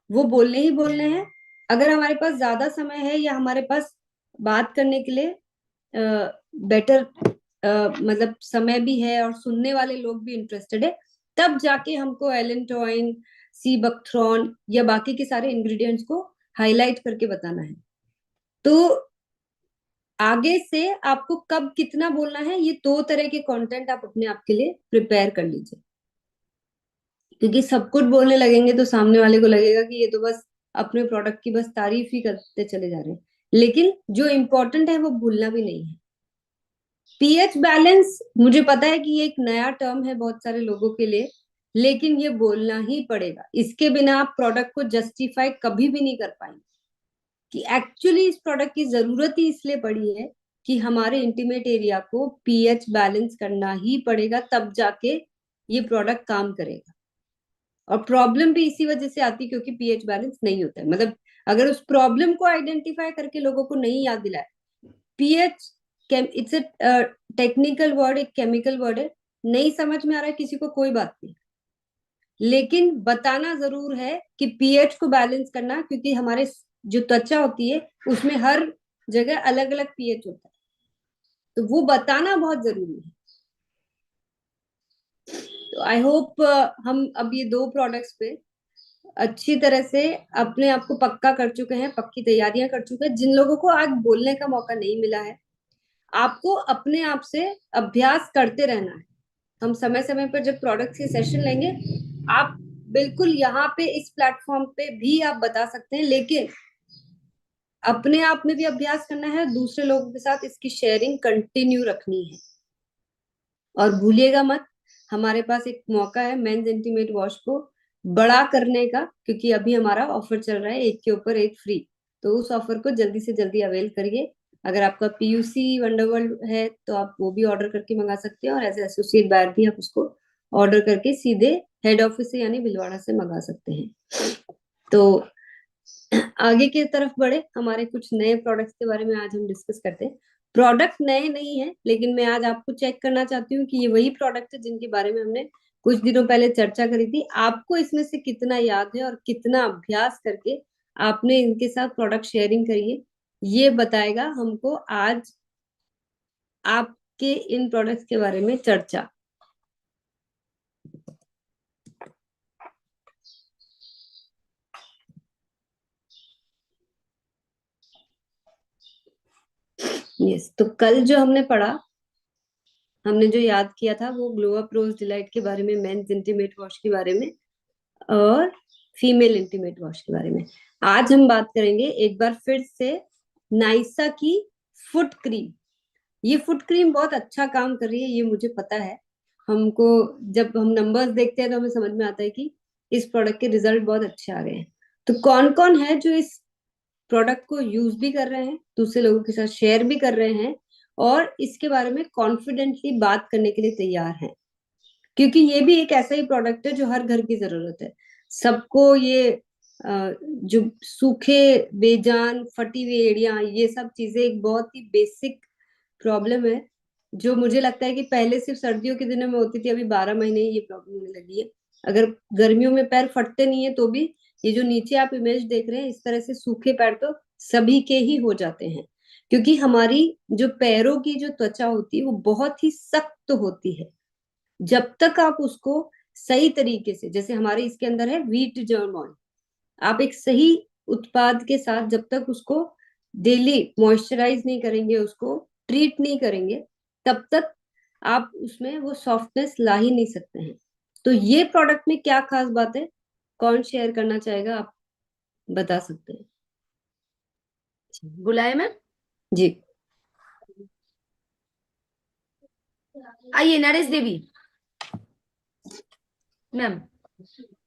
वो बोलने ही बोलने हैं। अगर हमारे पास ज्यादा समय है या हमारे पास बात करने के लिए बेटर मतलब समय भी है और सुनने वाले लोग भी इंटरेस्टेड है, तब जाके हमको एलेंटोइन, सी बकथ्रॉन या बाकी के सारे इंग्रेडिएंट्स को हाईलाइट करके बताना है। तो आगे से आपको कब कितना बोलना है, ये 2 तरह के कंटेंट आप अपने आप के लिए प्रिपेयर कर लीजिए, क्योंकि सब कुछ बोलने लगेंगे तो सामने वाले को लगेगा कि ये तो बस अपने प्रोडक्ट की बस तारीफ ही करते चले जा रहे हैं, लेकिन जो इम्पोर्टेंट है वो भूलना भी नहीं है। पीएच बैलेंस, मुझे पता है कि ये एक नया टर्म है बहुत सारे लोगों के लिए, लेकिन ये बोलना ही पड़ेगा। इसके बिना आप प्रोडक्ट को जस्टिफाई कभी भी नहीं कर पाएंगे कि एक्चुअली इस प्रोडक्ट की जरूरत ही इसलिए पड़ी है कि हमारे इंटीमेट एरिया को पीएच बैलेंस करना ही पड़ेगा, तब जाके ये प्रोडक्ट काम करेगा। और प्रॉब्लम भी इसी वजह से आती है क्योंकि पीएच बैलेंस नहीं होता है। मतलब अगर उस प्रॉब्लम को आइडेंटिफाई करके लोगों को नहीं याद दिलाए, pH it's a technical word, एक केमिकल वर्ड है, नहीं समझ में आ रहा है किसी को कोई बात नहीं, लेकिन बताना जरूर है कि पीएच को बैलेंस करना, क्योंकि हमारे जो त्वचा होती है उसमें हर जगह अलग अलग पीएच होता है, तो वो बताना बहुत जरूरी है। तो आई होप हम अब ये 2 प्रोडक्ट्स पे अच्छी तरह से अपने आप को पक्का कर चुके हैं, पक्की तैयारियां कर चुके हैं। जिन लोगों को आज बोलने का मौका नहीं मिला है, आपको अपने आप से अभ्यास करते रहना है। हम समय समय पर जब प्रोडक्ट के सेशन लेंगे, आप बिल्कुल यहाँ पे इस प्लेटफॉर्म पे भी आप बता सकते हैं, लेकिन अपने आप में भी अभ्यास करना है, दूसरे लोगों के साथ इसकी शेयरिंग कंटिन्यू रखनी है। और भूलिएगा मत, हमारे पास एक मौका है मेंस इंटीमेट वॉश को बड़ा करने का, क्योंकि अभी हमारा ऑफर चल रहा है 1 के ऊपर 1 फ्री। तो उस ऑफर को जल्दी से जल्दी अवेल करिए। अगर आपका पीयूसी वंडरवर्ल्ड है तो आप वो भी ऑर्डर करके मंगा सकते हैं, और एज एसोसिएट बायर भी आप उसको ऑर्डर करके सीधे हेड ऑफिस से यानी भिलवाड़ा से मंगा सकते हैं। तो आगे की तरफ बढ़े, हमारे कुछ नए प्रोडक्ट्स के बारे में आज हम डिस्कस करते हैं। प्रोडक्ट नए नहीं है, लेकिन मैं आज आपको चेक करना चाहती हूँ कि ये वही प्रोडक्ट है जिनके बारे में हमने कुछ दिनों पहले चर्चा करी थी। आपको इसमें से कितना याद है और कितना अभ्यास करके आपने इनके साथ प्रोडक्ट शेयरिंग करी है, ये बताएगा हमको आज आपके इन प्रोडक्ट्स के बारे में चर्चा। यस, तो कल जो हमने पढ़ा, हमने जो याद किया था वो ग्लो अप रोज डिलाइट के बारे में, मेंस इंटीमेट वॉश के बारे में और फीमेल इंटीमेट वॉश के बारे में। आज हम बात करेंगे एक बार फिर से नाइसा की फुट क्रीम। ये फुट क्रीम बहुत अच्छा काम कर रही है, ये मुझे पता है। हमको जब हम नंबर्स देखते हैं तो हमें समझ में आता है कि इस प्रोडक्ट के रिजल्ट बहुत अच्छे आ गए हैं। तो कौन कौन है जो इस प्रोडक्ट को यूज भी कर रहे हैं, दूसरे लोगों के साथ शेयर भी कर रहे हैं और इसके बारे में कॉन्फिडेंटली बात करने के लिए तैयार हैं, क्योंकि ये भी एक ऐसा ही प्रोडक्ट है जो हर घर की जरूरत है। सबको ये जो सूखे बेजान फटी हुई एड़ियां, ये सब चीजें एक बहुत ही बेसिक प्रॉब्लम है जो मुझे लगता है कि पहले सिर्फ सर्दियों के दिनों में होती थी, अभी 12 महीने ही ये प्रॉब्लम होने लगी है। अगर गर्मियों में पैर फटते नहीं है तो भी ये जो नीचे आप इमेज देख रहे हैं इस तरह से सूखे पैर तो सभी के ही हो जाते हैं, क्योंकि हमारी जो पैरों की जो त्वचा होती है वो बहुत ही सख्त होती है। जब तक आप उसको सही तरीके से, जैसे हमारे इसके अंदर है व्हीट जर्म ऑयल, आप एक सही उत्पाद के साथ जब तक उसको डेली मॉइस्चराइज नहीं करेंगे, उसको ट्रीट नहीं करेंगे, तब तक आप उसमें वो सॉफ्टनेस ला ही नहीं सकते हैं। तो ये प्रोडक्ट में क्या खास बात है, कौन शेयर करना चाहेगा, आप बता सकते हैं। बुलाए मैम? जी आइए नरेश देवी मैम।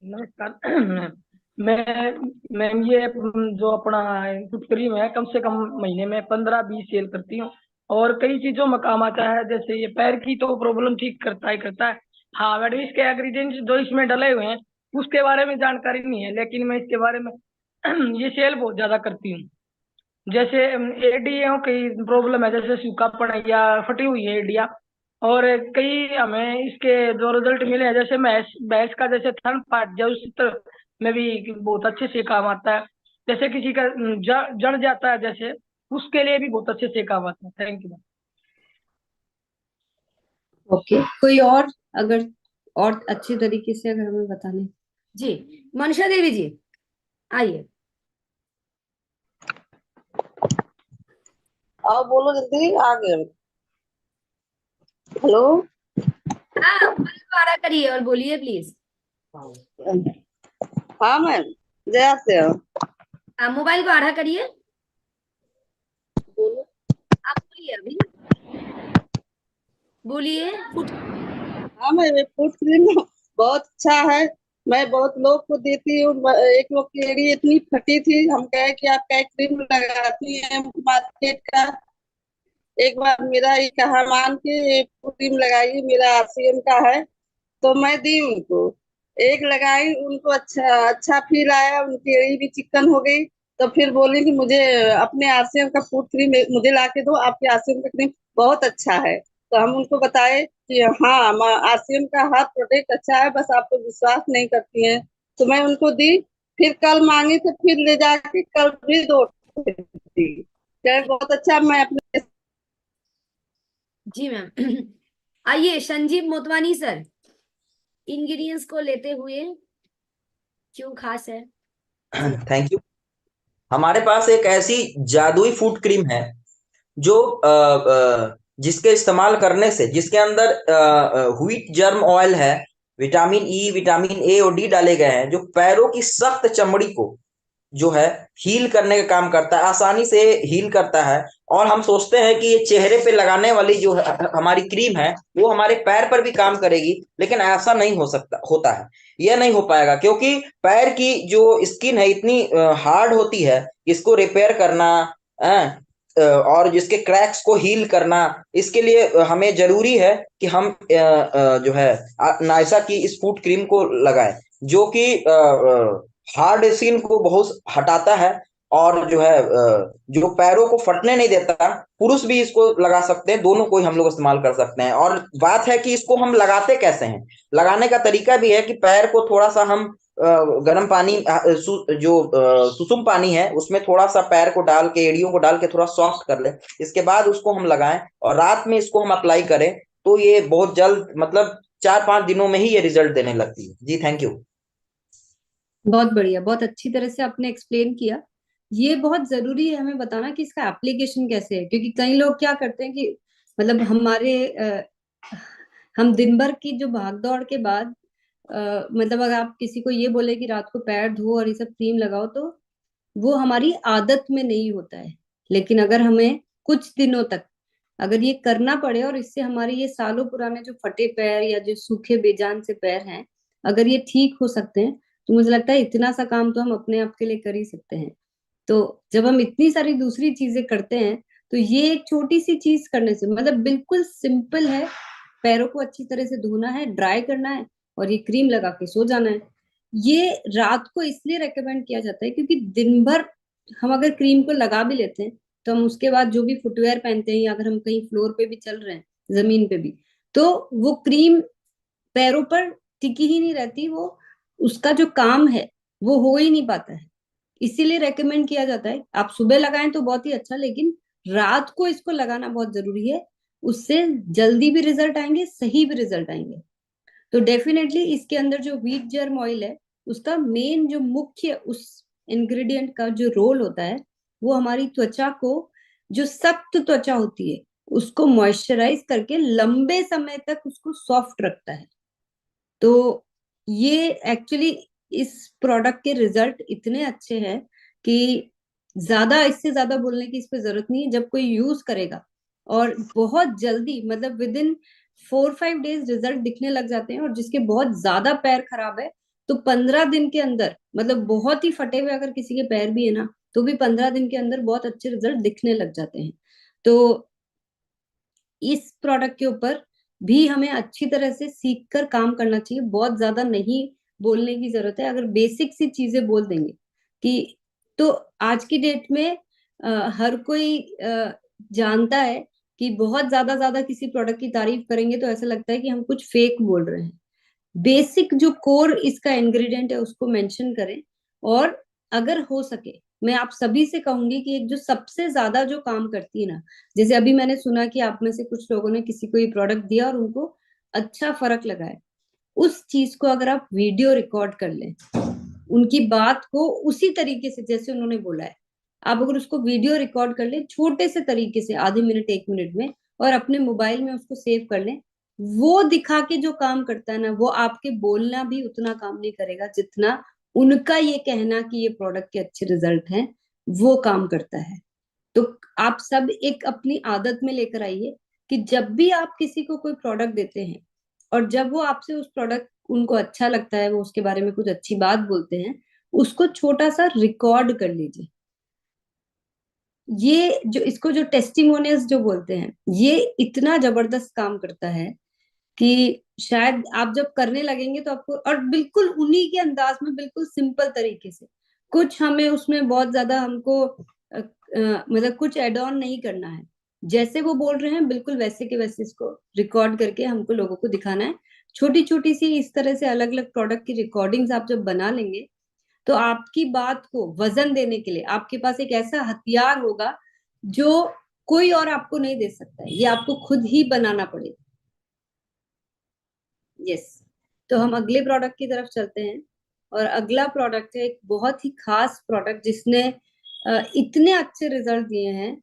नमस्कार मैम ये जो अपना फुट क्रीम है, कम से कम महीने में 15-20 सेल करती हूँ और कई चीजों में काम आता है। जैसे ये पैर की तो प्रॉब्लम ठीक करता है। हाँ मैडम, इसके इंग्रेडिएंट्स जो इसमें डले हुए हैं उसके बारे में जानकारी नहीं है, लेकिन मैं इसके बारे में ये सेल बहुत ज्यादा करती हूँ। जैसे एडियों की प्रॉब्लम है, जैसे सूखापन या फटी हुई है एडिया, और कई हमें इसके जो रिजल्ट मिले हैं, जैसे भैंस का जैसे थन फाट जाए उस तरह में भी बहुत अच्छे से काम आता है। जैसे किसी का जड़ जाता है, जैसे उसके लिए भी बहुत अच्छे से काम आता है। Thank you. ओके, कोई और अगर और अच्छी तरीके से अगर हमें बताने। जी मनीषा देवी जी आइए। आओ बोलो जल्दी, आ गए। हेलो, हाँ दोबारा करिए और बोलिए प्लीज। हाँ मैम, जया से हो। हाँ मोबाइल को आड़ा करिए, बोलो। आप बोलिए, अभी बोलिए। हाँ मैम, फूड क्रीम बहुत अच्छा है, मैं बहुत लोग को देती हूँ। एक लोग की एड़ी इतनी फटी थी, हम कहे कि आप क्या क्रीम लगाती हैं मार्केट का। एक बार मेरा ही कहा मान के क्रीम लगाइए, मेरा आरसीएम का है, तो मैं दी उनको। एक लगाई, उनको अच्छा फील आया, उनकी एड़ी भी चिकन हो गई। तो फिर बोली कि मुझे अपने आरसीएम का फूड क्रीम मुझे ला के दो, आपके आरसीएम का क्रीम बहुत अच्छा है। तो हम उनको बताए कि हाँ, आरसीएम का हर प्रोडक्ट अच्छा है, बस आप तो विश्वास नहीं करती हैं। तो मैं उनको दी, फिर कल मांगी तो फिर ले जाके कल भी 2 दी। बहुत अच्छा। मैं अपने जी मैम। आइए संजीव मोतवानी सर, इंग्रेडिएंट्स को लेते हुए क्यों खास है? Thank you. हमारे पास एक ऐसी जादुई फूड क्रीम है जो जिसके इस्तेमाल करने से, जिसके अंदर व्हीट जर्म ऑयल है, विटामिन ई, विटामिन ए और डी डाले गए हैं, जो पैरों की सख्त चमड़ी को जो है हील करने का काम करता है, आसानी से हील करता है। और हम सोचते हैं कि ये चेहरे पे लगाने वाली जो हमारी क्रीम है वो हमारे पैर पर भी काम करेगी, लेकिन ऐसा नहीं होता है। यह नहीं हो पाएगा, क्योंकि पैर की जो स्किन है इतनी हार्ड होती है, इसको रिपेयर करना और जिसके क्रैक्स को हील करना, इसके लिए हमें जरूरी है कि हम जो है नायसा की इस फूड क्रीम को लगाएं, जो कि हार्ड स्किन को बहुत हटाता है और जो है जो पैरों को फटने नहीं देता। पुरुष भी इसको लगा सकते हैं, दोनों को ही हम लोग इस्तेमाल कर सकते हैं। और बात है कि इसको हम लगाते कैसे हैं। लगाने का तरीका भी है कि पैर को थोड़ा सा हम गर्म पानी सुसुम पानी है उसमें थोड़ा सा पैर को डाल के, एड़ियों को डाल के थोड़ा सॉफ्ट कर ले, इसके बाद उसको हम लगाएं और रात में इसको हम अप्लाई करें, तो ये बहुत जल्द, मतलब 4-5 दिनों में ही ये रिजल्ट देने लगती है। जी थैंक यू। बहुत बढ़िया, बहुत अच्छी तरह से आपने एक्सप्लेन किया। ये बहुत जरूरी है हमें बताना कि इसका एप्लीकेशन कैसे है, क्योंकि कई लोग क्या करते हैं कि मतलब हम दिन भर की जो भाग दौड़ के बाद मतलब अगर आप किसी को ये बोले कि रात को पैर धो और ये सब क्रीम लगाओ, तो वो हमारी आदत में नहीं होता है। लेकिन अगर हमें कुछ दिनों तक अगर ये करना पड़े और इससे हमारे ये सालों पुराने जो फटे पैर या जो सूखे बेजान से पैर हैं, अगर ये ठीक हो सकते हैं, तो मुझे लगता है इतना सा काम तो हम अपने आप के लिए कर ही सकते हैं। तो जब हम इतनी सारी दूसरी चीजें करते हैं, तो ये एक छोटी सी चीज करने से मतलब बिल्कुल सिंपल है। पैरों को अच्छी तरह से धोना है, ड्राई करना है और ये क्रीम लगा के सो जाना है। ये रात को इसलिए रेकमेंड किया जाता है क्योंकि दिन भर हम अगर क्रीम को लगा भी लेते हैं, तो हम उसके बाद जो भी फुटवेयर पहनते हैं या अगर हम कहीं फ्लोर पे भी चल रहे हैं, जमीन पे भी, तो वो क्रीम पैरों पर टिकी ही नहीं रहती, वो उसका जो काम है वो हो ही नहीं पाता है। इसीलिए रेकमेंड किया जाता है आप सुबह लगाएं तो बहुत ही अच्छा, लेकिन रात को इसको लगाना बहुत जरूरी है। उससे जल्दी भी रिजल्ट आएंगे, सही भी रिजल्ट आएंगे। तो डेफिनेटली इसके अंदर जो व्हीट जर्म ऑयल है, उसका मेन जो मुख्य उस इंग्रेडिएंट का जो रोल होता है, वो हमारी त्वचा को, जो सख्त त्वचा होती है, उसको मॉइस्चराइज करके लंबे समय तक उसको सॉफ्ट रखता है। तो ये एक्चुअली इस प्रोडक्ट के रिजल्ट इतने अच्छे हैं कि इससे ज्यादा बोलने की इस पे जरूरत नहीं है। जब कोई यूज करेगा और बहुत जल्दी मतलब विद इन 4-5 डेज रिजल्ट दिखने लग जाते हैं, और जिसके बहुत ज्यादा पैर खराब है तो 15 दिन के अंदर, मतलब बहुत ही फटे हुए अगर किसी के पैर भी है ना, तो भी 15 दिन के अंदर बहुत अच्छे रिजल्ट दिखने लग जाते हैं। तो इस प्रोडक्ट के ऊपर भी हमें अच्छी तरह से सीख कर काम करना चाहिए। बहुत ज्यादा नहीं बोलने की जरूरत है। अगर बेसिक सी चीजें बोल देंगे कि, तो आज की डेट में हर कोई जानता है कि बहुत ज्यादा किसी प्रोडक्ट की तारीफ करेंगे तो ऐसा लगता है कि हम कुछ फेक बोल रहे हैं। बेसिक जो कोर इसका इंग्रेडिएंट है उसको मेंशन करें। और अगर हो सके, मैं आप सभी से कहूंगी कि एक जो सबसे ज्यादा जो काम करती है ना, जैसे अभी मैंने सुना कि आप में से कुछ लोगों ने किसी को ये प्रोडक्ट दिया और उनको अच्छा फर्क लगा है, उस चीज को अगर आप वीडियो रिकॉर्ड कर लें, उनकी बात को उसी तरीके से जैसे उन्होंने बोला है, आप अगर उसको वीडियो रिकॉर्ड कर लें छोटे से तरीके से, आधे मिनट 1 मिनट में, और अपने मोबाइल में उसको सेव कर लें, वो दिखा के जो काम करता है ना, वो आपके बोलना भी उतना काम नहीं करेगा जितना उनका ये कहना कि ये प्रोडक्ट के अच्छे रिजल्ट हैं वो काम करता है। तो आप सब एक अपनी आदत में लेकर आइए कि जब भी आप किसी को कोई प्रोडक्ट देते हैं और जब वो आपसे उस प्रोडक्ट उनको अच्छा लगता है, वो उसके बारे में कुछ अच्छी बात बोलते हैं, उसको छोटा सा रिकॉर्ड कर लीजिए। ये जो इसको जो टेस्टिमोनियल्स जो बोलते हैं, ये इतना जबरदस्त काम करता है कि शायद आप जब करने लगेंगे तो आपको, और बिल्कुल उन्हीं के अंदाज में, बिल्कुल सिंपल तरीके से, कुछ हमें उसमें बहुत ज्यादा हमको मतलब कुछ एड ऑन नहीं करना है। जैसे वो बोल रहे हैं बिल्कुल वैसे के वैसे इसको रिकॉर्ड करके हमको लोगों को दिखाना है। छोटी छोटी सी इस तरह से अलग अलग प्रोडक्ट की रिकॉर्डिंग्स आप जब बना लेंगे, तो आपकी बात को वजन देने के लिए आपके पास एक ऐसा हथियार होगा जो कोई और आपको नहीं दे सकता है, ये आपको खुद ही बनाना पड़ेगा। यस। तो हम अगले प्रोडक्ट की तरफ चलते हैं, और अगला प्रोडक्ट है एक बहुत ही खास प्रोडक्ट जिसने इतने अच्छे रिजल्ट दिए हैं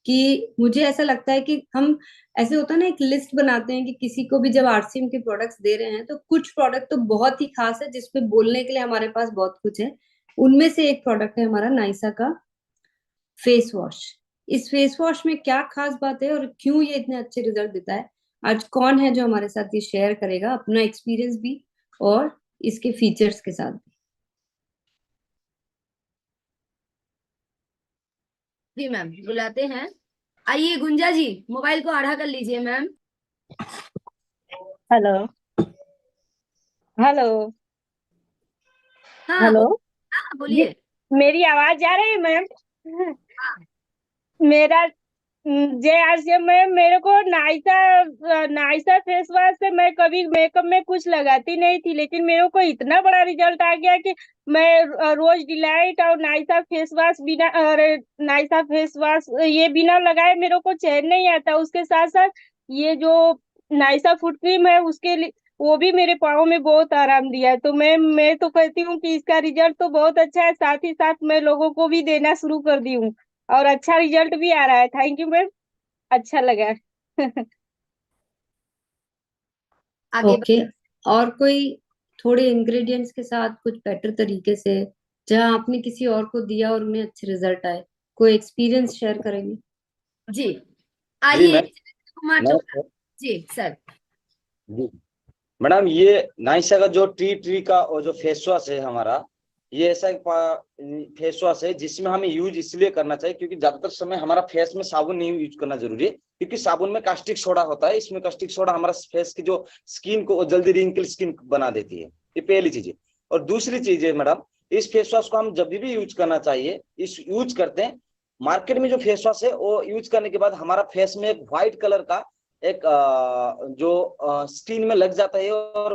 कि मुझे ऐसा लगता है कि हम, ऐसे होता है ना, एक लिस्ट बनाते हैं कि किसी को भी जब आरसीएम के प्रोडक्ट्स दे रहे हैं तो कुछ प्रोडक्ट तो बहुत ही खास है जिसपे बोलने के लिए हमारे पास बहुत कुछ है। उनमें से एक प्रोडक्ट है हमारा नाइसा का फेस वॉश। इस फेस वॉश में क्या खास बात है और क्यों ये इतने अच्छे रिजल्ट देता है, आज कौन है जो हमारे साथ ये शेयर करेगा अपना एक्सपीरियंस भी और इसके फीचर्स के साथ भी। जी मैम, बुलाते हैं। आइए गुंजा जी, मोबाइल को आड़ा कर लीजिए मैम। हेलो हेलो हाँ हेलो बोलिए। मेरी आवाज आ रही है मैम? हाँ। मेरा जय आरसीएम मैम, मेरे को नाइसा फेस वॉश से मैं कभी मेकअप में कुछ लगाती नहीं थी, लेकिन मेरे को इतना बड़ा रिजल्ट आ गया कि मैं रोज डिलाइट और नाइसा फेस वॉश ये बिना लगाए मेरे को चैन नहीं आता। उसके साथ साथ ये जो नाइसा फुट क्रीम है उसके लिए वो भी मेरे पाँव में बहुत आराम दिया है। तो मैं तो कहती हूँ कि इसका रिजल्ट तो बहुत अच्छा है, साथ ही साथ मैं लोगों को भी देना शुरू कर दी हूँ और अच्छा रिजल्ट भी आ रहा है। थैंक यू मैम, अच्छा लगा। आगे ओके, और कोई थोड़े इंग्रेडिएंट्स के साथ कुछ बेटर तरीके से जहां आपने किसी और को दिया और उन्हें अच्छे रिजल्ट आए, कोई एक्सपीरियंस शेयर करेंगे? जी जी आइए मैम, कुमार चोपड़ा जी सर। जी मैडम, ये नाइसा का जो ट्री का और जो फेस वॉश है हमारा, ये ऐसा एक फेस वॉश है जिसमें हमें यूज इसलिए करना चाहिए क्योंकि ज्यादातर समय हमारा फेस में साबुन नहीं यूज करना जरूरी है, क्योंकि साबुन में कास्टिक सोडा होता है। इसमें कास्टिक सोडा हमारा फेस की जो स्किन को जल्दी रिंकल स्किन बना देती है। ये पहली चीज है। और दूसरी चीज है मैडम, इस फेस वॉश को हम जब भी यूज करना चाहिए, इस यूज करते हैं मार्केट में जो फेस वॉश है वो यूज करने के बाद हमारा फेस में एक व्हाइट कलर का एक जो स्किन में लग जाता है और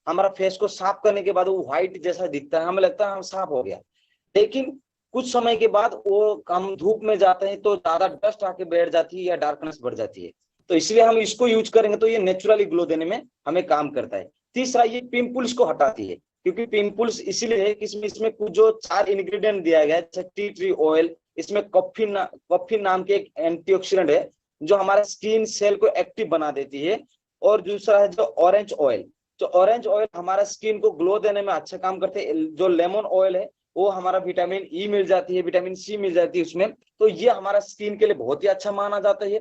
हमारा फेस को साफ करने के बाद वो व्हाइट जैसा दिखता है, हमें लगता है हम साफ हो गया। लेकिन कुछ समय के बाद वो हम धूप में जाते हैं तो ज्यादा डस्ट आके बैठ जाती है या डार्कनेस बढ़ जाती है। तो इसलिए हम इसको यूज करेंगे तो ये नेचुरली ग्लो देने में हमें काम करता है। तीसरा, ये पिंपल्स को हटाती है, क्योंकि पिंपल्स इसलिए है कि इसमें कुछ जो 4 इंग्रेडिएंट दिया गया है, जैसे टी ट्री ऑयल, इसमें कॉफी नाम के एक एंटीऑक्सीडेंट है जो हमारे स्किन सेल को एक्टिव बना देती है। और दूसरा है जो ऑरेंज ऑयल, जो ऑरेंज ऑयल हमारा स्किन को ग्लो देने में अच्छा काम करते हैं। जो लेमन ऑयल है वो हमारा विटामिन ई मिल जाती है, विटामिन सी मिल जाती है उसमें, तो ये हमारा स्किन के लिए बहुत ही अच्छा माना जाता है।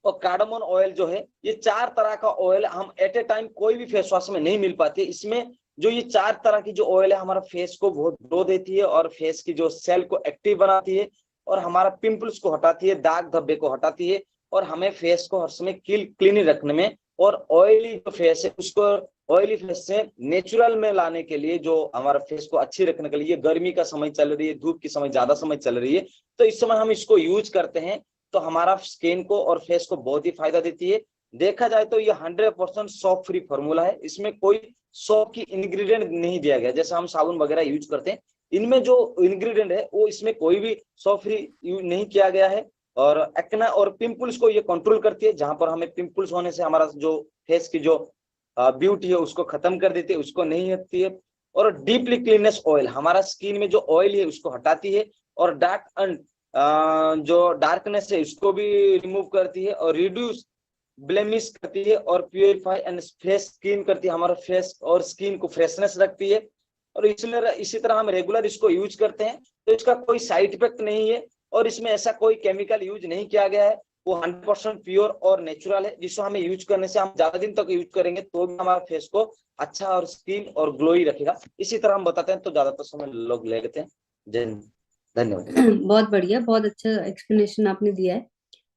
और कार्डामन ऑयल जो है, ये 4 तरह का ऑयल हम एट ए टाइम कोई भी फेस वॉश में नहीं मिल पाती। इसमें जो ये 4 तरह की जो ऑयल है हमारा फेस को बहुत ग्लो देती है और फेस की जो सेल को एक्टिव बनाती है और हमारा पिंपल्स को हटाती है, दाग धब्बे को हटाती है और हमें फेस को हर समय क्लीन रखने में और ऑयली जो फेस है उसको ऑयली फेस से नेचुरल में लाने के लिए, जो हमारा फेस को अच्छी रखने के लिए, गर्मी का समय चल रही है, धूप की समय ज्यादा समय चल रही है, तो इस समय हम इसको यूज करते हैं तो हमारा स्किन को और फेस को बहुत ही फायदा देती है। देखा जाए तो ये 100% सोप फ्री फॉर्मूला है। इसमें कोई सोप की इंग्रेडिएंट नहीं दिया गया, जैसे हम साबुन वगैरह यूज करते हैं, इनमें जो इंग्रेडिएंट है वो इसमें कोई भी सोप फ्री यूज नहीं किया गया है। और एक्ने और पिंपल्स को ये कंट्रोल करती है, जहां पर हमें पिंपल्स होने से हमारा जो फेस की जो ब्यूटी है उसको खत्म कर देती है, उसको नहीं हटती है। और डीपली क्लीननेस ऑयल हमारा स्किन में जो ऑयल है उसको हटाती है और जो डार्कनेस है उसको भी रिमूव करती है और रिड्यूस ब्लेमिश करती है और प्यूरिफाई एंड फ्रेश स्किन करती है, हमारा फेस और स्किन को फ्रेशनेस रखती है। और इसलिए इसी तरह हम रेगुलर इसको यूज करते हैं तो इसका कोई साइड इफेक्ट नहीं है और इसमें ऐसा कोई केमिकल यूज नहीं किया गया है। वो 100% प्योर और नेचुरल है, जिसको हमें यूज करने से हम ज्यादा दिन तक यूज करेंगे तो भी हमारा फेस को अच्छा और स्किन और ग्लोई रखेगा। इसी तरह हम बताते हैं तो ज्यादातर समय लोग ले लेते हैं। धन्यवाद। बहुत बढ़िया, बहुत अच्छा एक्सप्लेनेशन आपने दिया है।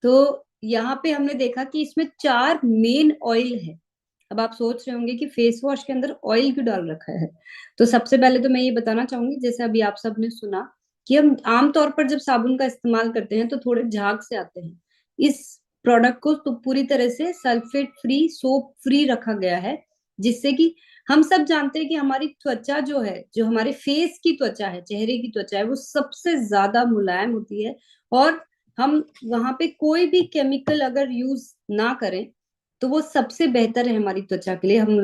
तो यहाँ पे हमने देखा कि इसमें 4 मेन ऑयल है। अब आप सोच रहे होंगे कि फेस वॉश के अंदर ऑयल क्यों डाल रखा है। तो सबसे पहले तो मैं ये बताना चाहूंगी, जैसे अभी आप सबने सुना कि हम आमतौर पर जब साबुन का इस्तेमाल करते हैं तो थोड़े झाग से आते हैं। इस प्रोडक्ट को तो पूरी तरह से सल्फेट फ्री, सोप फ्री रखा गया है, जिससे कि हम सब जानते हैं कि हमारी त्वचा जो है, जो हमारे फेस की त्वचा है, चेहरे की त्वचा है, वो सबसे ज्यादा मुलायम होती है। और हम वहां पे कोई भी केमिकल अगर यूज ना करें तो वो सबसे बेहतर है हमारी त्वचा के लिए। हम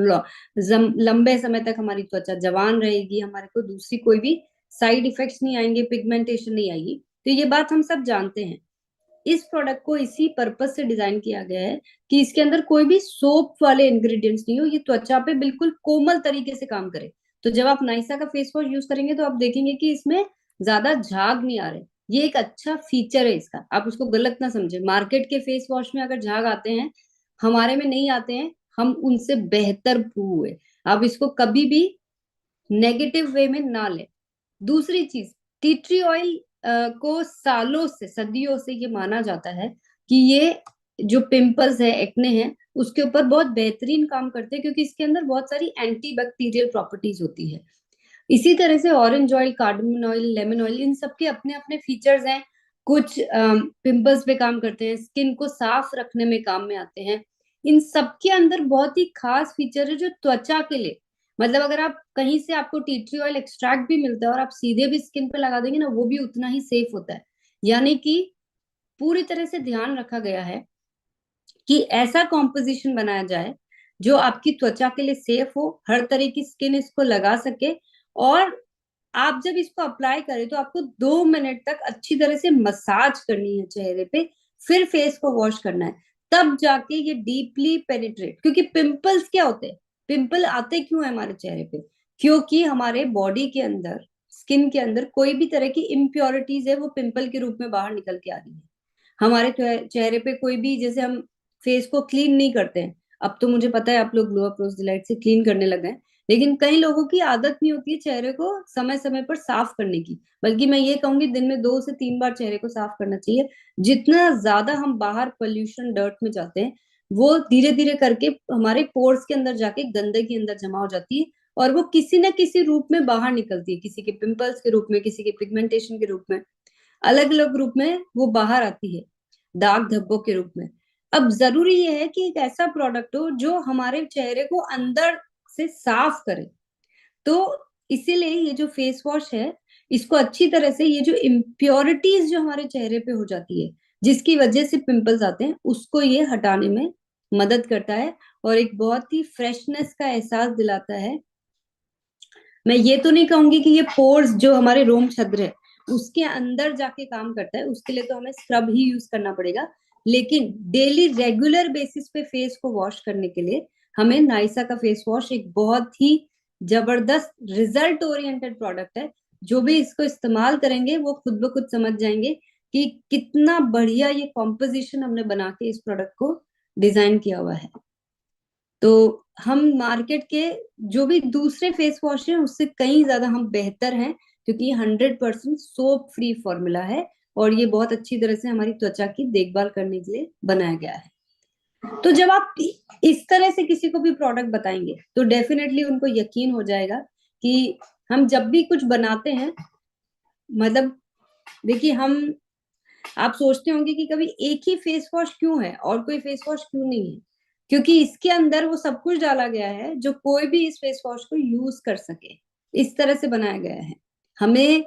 लंबे समय तक हमारी त्वचा जवान रहेगी, हमारे को दूसरी कोई भी साइड इफेक्ट्स नहीं आएंगे, पिगमेंटेशन नहीं आएगी। तो ये बात हम सब जानते हैं। इस प्रोडक्ट को इसी पर्पज से डिजाइन किया गया है कि इसके अंदर कोई भी सोप वाले इंग्रेडिएंट्स नहीं हो, ये त्वचा पे बिल्कुल कोमल तरीके से काम करे। तो जब आप नाइसा का फेस वॉश यूज करेंगे तो आप देखेंगे कि इसमें ज्यादा झाग नहीं आ रहे। ये एक अच्छा फीचर है इसका, आप उसको गलत ना समझे। मार्केट के फेस वॉश में अगर झाग आते हैं, हमारे में नहीं आते हैं, हम उनसे बेहतर प्रूव हुए। आप इसको कभी भी नेगेटिव वे में ना ले। दूसरी चीज, टी ट्री ऑयल को सालों से, सदियों से ये माना जाता है कि ये जो पिंपल्स है, एक्ने हैं, उसके ऊपर बहुत बेहतरीन काम करते हैं, क्योंकि इसके अंदर बहुत सारी एंटी बैक्टीरियल प्रॉपर्टीज होती है। इसी तरह से orange oil, cardamom oil, lemon oil, इन सब के अपने अपने फीचर्स हैं। कुछ पिंपल्स पे काम करते हैं, स्किन को साफ रखने में काम में आते हैं। इन सब के अंदर बहुत ही खास फीचर है जो त्वचा के लिए, मतलब अगर आप कहीं से आपको टी ट्री ऑयल एक्सट्रैक्ट भी मिलता है और आप सीधे भी स्किन पे लगा देंगे ना, वो भी उतना ही सेफ होता है। यानी कि पूरी तरह से ध्यान रखा गया है कि ऐसा कॉम्पोजिशन बनाया जाए जो आपकी त्वचा के लिए सेफ हो, हर तरह की स्किन इसको लगा सके, और आप जब इसको अप्लाई करें तो आपको 2 मिनट तक अच्छी तरह से मसाज करनी है चेहरे पे, फिर फेस को वॉश करना है, तब जाके ये डीपली पेनिट्रेट। क्योंकि पिंपल्स क्या होते हैं, पिंपल आते क्यों है हमारे चेहरे पे? क्योंकि हमारे बॉडी के अंदर, स्किन के अंदर कोई भी तरह की इम्प्योरिटीज है वो पिंपल के रूप में बाहर निकल के आ रही है। हमारे चेहरे पे कोई भी, जैसे हम फेस को क्लीन नहीं करते हैं, अब तो मुझे पता है आप लोग ग्लो अप रोज डिलाइट से क्लीन करने लगे हैं, लेकिन कई लोगों की आदत नहीं होती है चेहरे को समय समय पर साफ करने की। बल्कि मैं ये कहूंगी दिन में 2 से 3 बार चेहरे को साफ करना चाहिए। जितना ज्यादा हम बाहर पोल्यूशन डर्ट में जाते हैं, वो धीरे धीरे करके हमारे पोर्स के अंदर जाके गंदगी अंदर जमा हो जाती है, और वो किसी न किसी रूप में बाहर निकलती है, किसी के पिंपल्स के रूप में, किसी के पिगमेंटेशन के रूप में, अलग अलग रूप में वो बाहर आती है, दाग धब्बों के रूप में। अब जरूरी ये है कि एक ऐसा प्रोडक्ट हो जो हमारे चेहरे को अंदर से साफ करे। तो इसीलिए ये जो फेस वॉश है, इसको अच्छी तरह से, ये जो इम्प्योरिटीज जो हमारे चेहरे पे हो जाती है जिसकी वजह से पिंपल्स आते हैं, उसको ये हटाने में मदद करता है और एक बहुत ही फ्रेशनेस का एहसास दिलाता है। मैं ये तो नहीं कहूंगी कि ये पोर्स जो हमारे रोम छद्र है उसके अंदर जाके काम करता है, उसके लिए तो हमें स्क्रब ही यूज करना पड़ेगा, लेकिन डेली रेगुलर बेसिस पे फेस को वॉश करने के लिए हमें नाइसा का फेस वॉश एक बहुत ही जबरदस्त रिजल्ट ओरिएंटेड प्रोडक्ट है। जो भी इसको इस्तेमाल करेंगे वो खुद ब खुद समझ जाएंगे कि कितना बढ़िया ये कॉम्पोजिशन हमने बना के इस प्रोडक्ट को डिजाइन किया हुआ है। तो हम मार्केट के जो भी दूसरे फेस वॉश हैं उससे कहीं ज्यादा हम बेहतर हैं, क्योंकि ये 100% सोप फ्री फॉर्मूला है और ये बहुत अच्छी तरह से हमारी त्वचा की देखभाल करने के लिए बनाया गया है। तो जब आप इस तरह से किसी को भी प्रोडक्ट बताएंगे तो डेफिनेटली उनको यकीन हो जाएगा कि हम जब भी कुछ बनाते हैं, मतलब देखिए, हम, आप सोचते होंगे कि कभी एक ही फेस वॉश क्यों है और कोई फेस वॉश क्यों नहीं है, क्योंकि इसके अंदर वो सब कुछ डाला गया है जो कोई भी इस फेस वॉश को यूज कर सके, इस तरह से बनाया गया है। हमें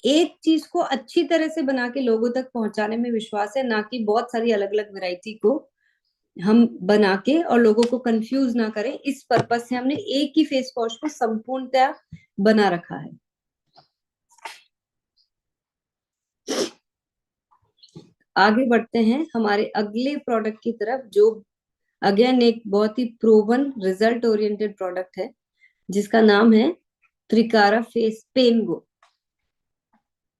एक चीज को अच्छी तरह से बना के लोगों तक पहुंचाने में विश्वास है, ना कि बहुत सारी अलग अलग वैरायटी को हम बना के और लोगों को कंफ्यूज ना करें। इस पर्पस से हमने एक ही फेस वॉश को संपूर्णतया बना रखा है। आगे बढ़ते हैं हमारे अगले प्रोडक्ट की तरफ, जो अगेन एक बहुत ही प्रूवन रिजल्ट ओरिएंटेड प्रोडक्ट है जिसका नाम है त्रिकारा फेस पेनगो।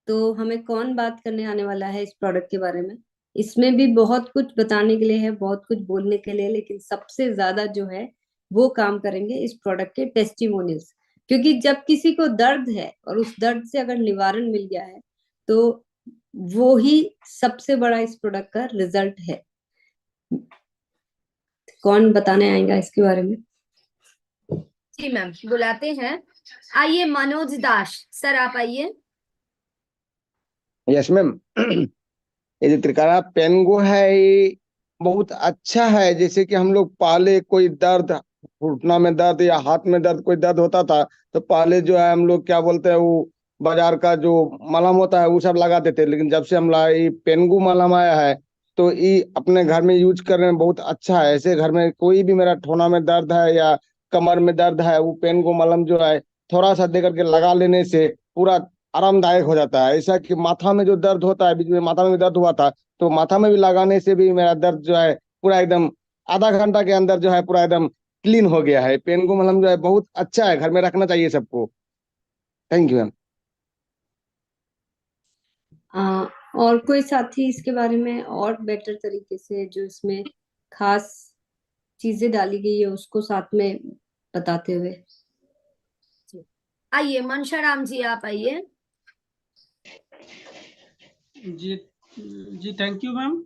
तो हमें कौन बात करने आने वाला है इस प्रोडक्ट के बारे में? इसमें भी बहुत कुछ बताने के लिए है, बहुत कुछ बोलने के लिए, लेकिन सबसे ज्यादा जो है वो काम करेंगे इस प्रोडक्ट के टेस्टिमोनियल्स। क्योंकि जब किसी को दर्द है और उस दर्द से अगर निवारण मिल गया है तो वो ही सबसे बड़ा इस प्रोडक्ट का रिजल्ट है। कौन बताने आएगा इसके बारे में? जी मैम, बुलाते हैं। आइए मनोज दास सर, आप आइए। Yes ma'am. ये जो त्रिकारा पेनगो है ये बहुत अच्छा है। जैसे कि हम लोग पहले कोई दर्द, घुटना में दर्द या हाथ में दर्द, कोई दर्द होता था तो पहले जो है हम लोग क्या बोलते हैं, वो बाजार का जो मलहम होता है वो सब लगाते थे। लेकिन जब से हम ये पेनगो मलहम आया है तो ये अपने घर में यूज करने में बहुत अच्छा है। ऐसे घर में कोई भी मेरा ठोना में दर्द है या कमर में दर्द है, वो पेनगो मलहम जो है थोड़ा सा दे करके लगा लेने से पूरा आरामदायक हो जाता है। ऐसा कि माथा में जो दर्द होता है, बीच में माथा में भी दर्द हुआ था, तो माथा में भी लगाने से भी मेरा दर्द जो है पूरा एकदम आधा घंटा के अंदर जो है पूरा एकदम क्लीन हो गया है। पेनगो मलहम जो है बहुत अच्छा है, घर में रखना चाहिए सबको। Thank you ma'am. और कोई साथी इसके बारे में और बेटर तरीके से, जो इसमें खास चीजें डाली गई है उसको साथ में बताते हुए? आइए मनशा राम जी, आप आइए। जी जी, थैंक यू मैम।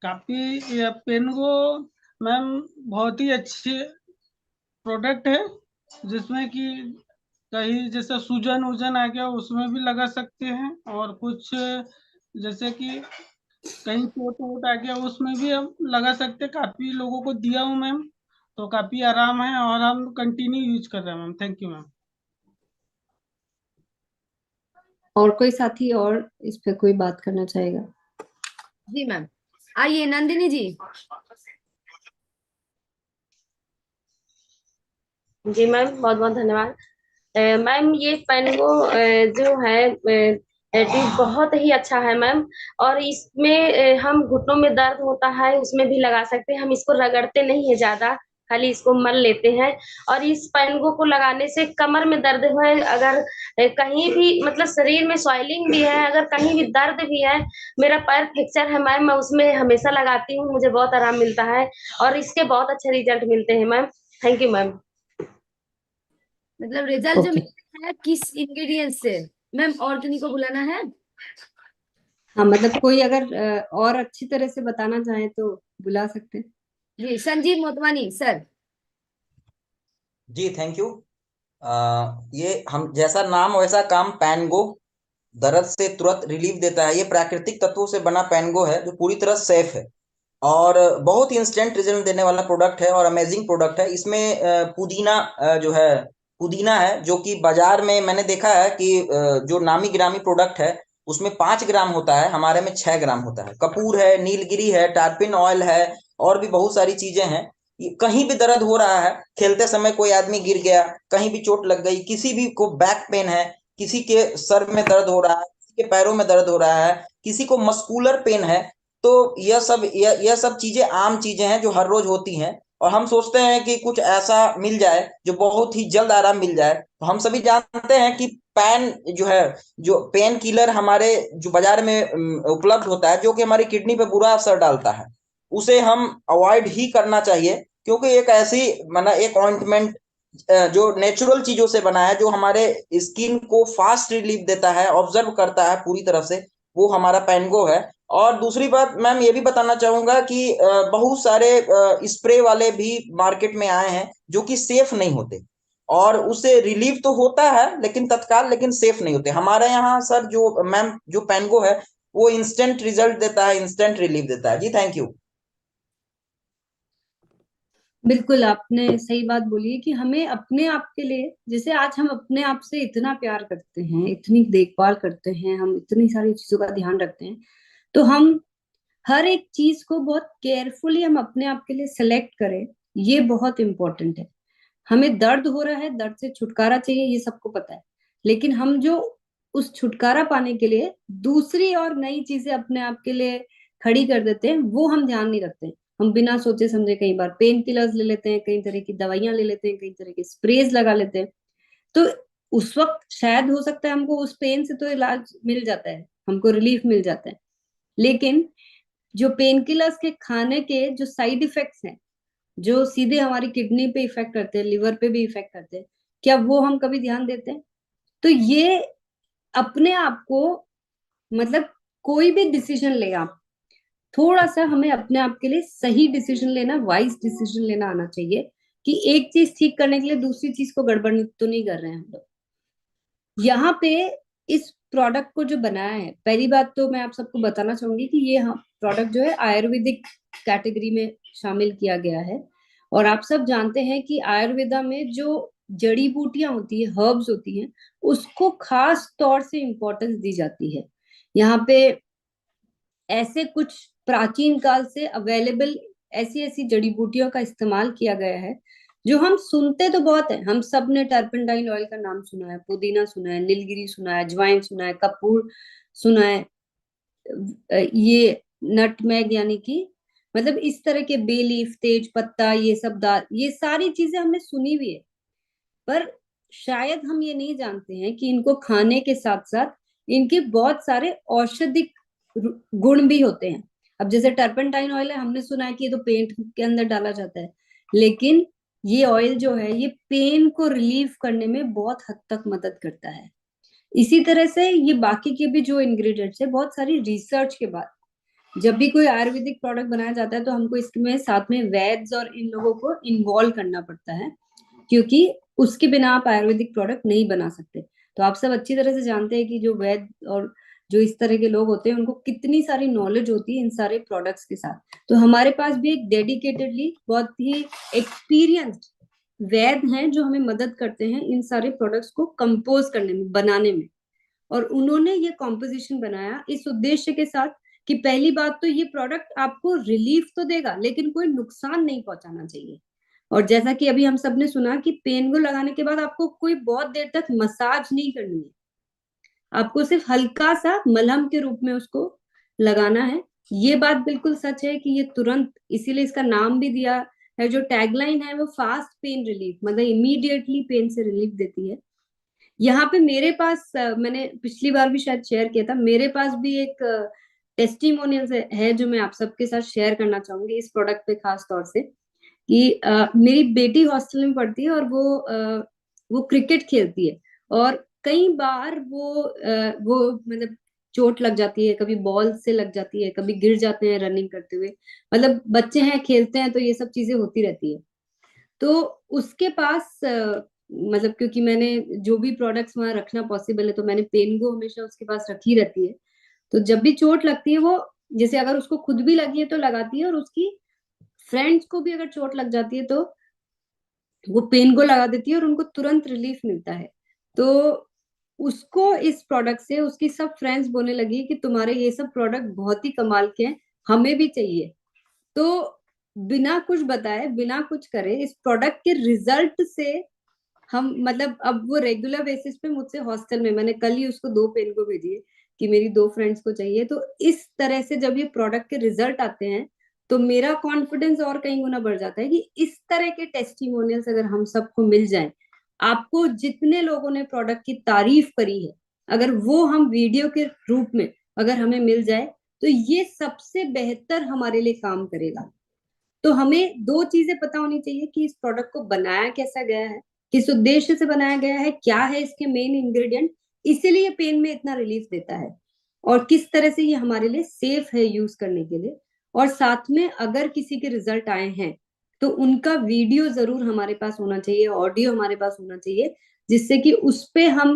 काफी पेनगो मैम बहुत ही अच्छे प्रोडक्ट है, जिसमें कि कहीं जैसे सूजन वूजन आ गया उसमें भी लगा सकते हैं, और कुछ जैसे कि कहीं चोट वोट आ गया उसमें भी हम लगा सकते हैं। काफी लोगों को दिया हूँ मैम, तो काफी आराम है और हम कंटिन्यू यूज कर रहे हैं मैम। Thank you ma'am. और कोई साथी और इस पे कोई बात करना चाहेगा? जी मैम, आइए नंदिनी जी। जी मैम, बहुत बहुत धन्यवाद। मैम ये पेनगो जो है टिप बहुत ही अच्छा है मैम। और इसमें हम घुटनों में दर्द होता है उसमें भी लगा सकते हैं। हम इसको रगड़ते नहीं है ज्यादा, खाली इसको मल लेते हैं। और इस पेनगो को लगाने से कमर में दर्द है, अगर कहीं भी मतलब शरीर में सॉइलिंग भी है, अगर कहीं भी दर्द भी है, मेरा पैर फ्रैक्चर है मैम, मैं उसमें हमेशा लगाती हूँ, मुझे बहुत आराम मिलता है और इसके बहुत अच्छे रिजल्ट मिलते हैं मैम। Thank you ma'am. मतलब रिजल्ट जो ओके, मिलता है किस इंग्रेडिएंट से मैम? और किन्हीं को बुलाना है? हाँ मतलब कोई अगर और अच्छी तरह से बताना चाहे तो बुला सकते हैं। जी संजीव मोतवानी सर। जी थैंक यू। ये हम जैसा नाम वैसा काम, पैनगो दर्द से तुरंत रिलीफ देता है। ये प्राकृतिक तत्वों से बना पैनगो है जो पूरी तरह सेफ है और बहुत ही इंस्टेंट रिजल्ट देने वाला प्रोडक्ट है और अमेजिंग प्रोडक्ट है। इसमें पुदीना जो है, पुदीना है जो कि बाजार में मैंने देखा है कि जो नामी गिरामी प्रोडक्ट है उसमें 5 ग्राम होता है, हमारे में 6 ग्राम होता है। कपूर है, नीलगिरी है, टारपिन ऑयल है और भी बहुत सारी चीजें हैं। कहीं भी दर्द हो रहा है, खेलते समय कोई आदमी गिर गया, कहीं भी चोट लग गई, किसी भी को बैक पेन है, किसी के सर में दर्द हो रहा है, किसी के पैरों में दर्द हो रहा है, किसी को मस्कुलर पेन है, तो यह सब चीजें आम चीजें हैं जो हर रोज होती हैं। और हम सोचते हैं कि कुछ ऐसा मिल जाए जो बहुत ही जल्द आराम मिल जाए। तो हम सभी जानते हैं कि पैन जो है, जो पेन किलर हमारे जो बाजार में उपलब्ध होता है, जो कि हमारी किडनी पे बुरा असर डालता है, उसे हम अवॉइड ही करना चाहिए। क्योंकि एक ऐसी माना एक ऑइंटमेंट जो नेचुरल चीजों से बना है, जो हमारे स्किन को फास्ट रिलीफ देता है, ऑब्जर्व करता है पूरी तरफ से, वो हमारा पैनगो है। और दूसरी बात मैम ये भी बताना चाहूंगा कि बहुत सारे स्प्रे वाले भी मार्केट में आए हैं जो कि सेफ नहीं होते और उससे रिलीफ तो होता है लेकिन तत्काल, लेकिन सेफ नहीं होते। हमारे यहाँ सर जो मैम जो पैनगो है वो इंस्टेंट रिजल्ट देता है, इंस्टेंट रिलीफ देता है। जी थैंक यू। बिल्कुल आपने सही बात बोली है कि हमें अपने आप के लिए, जैसे आज हम अपने आप से इतना प्यार करते हैं, इतनी देखभाल करते हैं, हम इतनी सारी चीजों का ध्यान रखते हैं, तो हम हर एक चीज को बहुत केयरफुली हम अपने आप के लिए सेलेक्ट करें, ये बहुत इंपॉर्टेंट है। हमें दर्द हो रहा है, दर्द से छुटकारा चाहिए, ये सबको पता है, लेकिन हम जो उस छुटकारा पाने के लिए दूसरी और नई चीजें अपने आप के लिए खड़ी कर देते हैं, वो हम ध्यान नहीं रखते हैं। हम बिना सोचे समझे कई बार पेन किलर्स ले लेते हैं, कई तरह की दवाइयां ले लेते हैं, कई तरह के स्प्रेज लगा लेते हैं। तो उस वक्त शायद हो सकता है हमको उस पेन से तो इलाज मिल जाता है, हमको रिलीफ मिल जाता है, लेकिन जो पेन किलर्स के खाने के जो साइड इफेक्ट्स हैं, जो सीधे हमारी किडनी पे इफेक्ट करते हैं, लिवर पे भी इफेक्ट करते हैं, क्या वो हम कभी ध्यान देते हैं? तो ये अपने आप को, मतलब कोई भी डिसीजन ले आप, थोड़ा सा हमें अपने आप के लिए सही डिसीजन लेना, वाइज डिसीजन लेना आना चाहिए कि एक चीज ठीक करने के लिए दूसरी चीज को गड़बड़ तो नहीं कर रहे हैं हम लोग। यहाँ पे इस प्रोडक्ट को जो बनाया है, पहली बात तो मैं आप सबको बताना चाहूंगी कि ये प्रोडक्ट जो है आयुर्वेदिक कैटेगरी में शामिल किया गया है। और आप सब जानते हैं कि आयुर्वेदा में जो जड़ी बूटियां होती है, हर्ब्स होती हैं, उसको खास तौर से इम्पोर्टेंस दी जाती है। यहाँ पे ऐसे कुछ प्राचीन काल से अवेलेबल ऐसी ऐसी जड़ी बूटियों का इस्तेमाल किया गया है जो हम सुनते तो बहुत है, हम सब ने टर्पेंटाइन ऑयल का नाम सुना है, पुदीना सुना है, नीलगिरी सुना है, अजवाइन सुना है, कपूर सुना है, ये नटमेग यानी कि मतलब इस तरह के बे लीफ, तेज पत्ता, ये सब दाल, ये सारी चीजें हमने सुनी हुई है। पर शायद हम ये नहीं जानते हैं कि इनको खाने के साथ साथ इनके बहुत सारे औषधिक गुण भी होते हैं। अब जैसे टर्पेंटाइन ऑयल है, हमने सुना है कि ये तो पेंट के अंदर डाला जाता है, लेकिन ये ऑयल जो है ये पेन को रिलीव करने में बहुत हद तक मदद करता है। इसी तरह से ये बाकी के भी जो इंग्रेडिएंट्स है, बहुत सारी रिसर्च के बाद जब भी कोई आयुर्वेदिक प्रोडक्ट बनाया जाता है तो हमको इसमें साथ में वैद्य और इन लोगों को इन्वॉल्व करना पड़ता है, क्योंकि उसके बिना आप आयुर्वेदिक प्रोडक्ट नहीं बना सकते। तो आप सब अच्छी तरह से जानते हैं कि जो वैद्य और जो इस तरह के लोग होते हैं उनको कितनी सारी नॉलेज होती है इन सारे प्रोडक्ट्स के साथ। तो हमारे पास भी एक डेडिकेटेडली बहुत ही एक्सपीरियंस्ड वैद हैं जो हमें मदद करते हैं इन सारे प्रोडक्ट्स को कंपोज करने में, बनाने में। और उन्होंने ये कॉम्पोजिशन बनाया इस उद्देश्य के साथ कि पहली बात तो ये प्रोडक्ट आपको रिलीफ तो देगा लेकिन कोई नुकसान नहीं पहुंचाना चाहिए। और जैसा कि अभी हम सब ने सुना कि पेनगो लगाने के बाद आपको कोई बहुत देर तक मसाज नहीं करनी है, आपको सिर्फ हल्का सा मलहम के रूप में उसको लगाना है। ये बात बिल्कुल सच है कि ये तुरंत, इसीलिए इसका नाम भी दिया है, जो टैगलाइन है वो फास्ट पेन रिलीफ, मतलब इमीडिएटली पेन से रिलीफ देती है। यहाँ पे मेरे पास मैंने पिछली बार भी शायद शेयर किया था, मेरे पास भी एक टेस्टिमोनियल है जो मैं आप सबके साथ शेयर करना चाहूंगी इस प्रोडक्ट पे खास तौर से। कि मेरी बेटी हॉस्टल में पढ़ती है और वो क्रिकेट खेलती है और कई बार वो मतलब चोट लग जाती है, कभी बॉल से लग जाती है, कभी गिर जाते हैं रनिंग करते हुए, मतलब बच्चे हैं खेलते हैं तो ये सब चीजें होती रहती है। तो उसके पास मतलब क्योंकि मैंने जो भी प्रोडक्ट्स वहां रखना पॉसिबल है तो मैंने पेनगो हमेशा उसके पास रखी रहती है। तो जब भी चोट लगती है वो, जैसे अगर उसको खुद भी लगी है तो लगाती है, और उसकी फ्रेंड्स को भी अगर चोट लग जाती है तो वो पेनगो लगा देती है और उनको तुरंत रिलीफ मिलता है। तो उसको इस प्रोडक्ट से उसकी सब फ्रेंड्स बोलने लगी कि तुम्हारे ये सब प्रोडक्ट बहुत ही कमाल के हैं, हमें भी चाहिए। तो बिना कुछ बताए, बिना कुछ करे, इस प्रोडक्ट के रिजल्ट से हम मतलब अब वो रेगुलर बेसिस पे मुझसे हॉस्टल में, मैंने कल ही उसको 2 पेन को भेजी है कि मेरी 2 फ्रेंड्स को चाहिए। तो इस तरह से जब ये प्रोडक्ट के रिजल्ट आते हैं तो मेरा कॉन्फिडेंस और कहीं गुना बढ़ जाता है कि इस तरह के टेस्टिमोनियल्स अगर हम सबको मिल जाएं, आपको जितने लोगों ने प्रोडक्ट की तारीफ करी है अगर वो हम वीडियो के रूप में अगर हमें मिल जाए तो ये सबसे बेहतर हमारे लिए काम करेगा। तो हमें 2 चीजें पता होनी चाहिए कि इस प्रोडक्ट को बनाया कैसा गया है, किस उद्देश्य से बनाया गया है, क्या है इसके मेन इंग्रेडिएंट, इसीलिए पेन में इतना रिलीफ देता है, और किस तरह से ये हमारे लिए सेफ है यूज करने के लिए। और साथ में अगर किसी के रिजल्ट आए हैं तो उनका वीडियो जरूर हमारे पास होना चाहिए, ऑडियो हमारे पास होना चाहिए, जिससे कि उस पे हम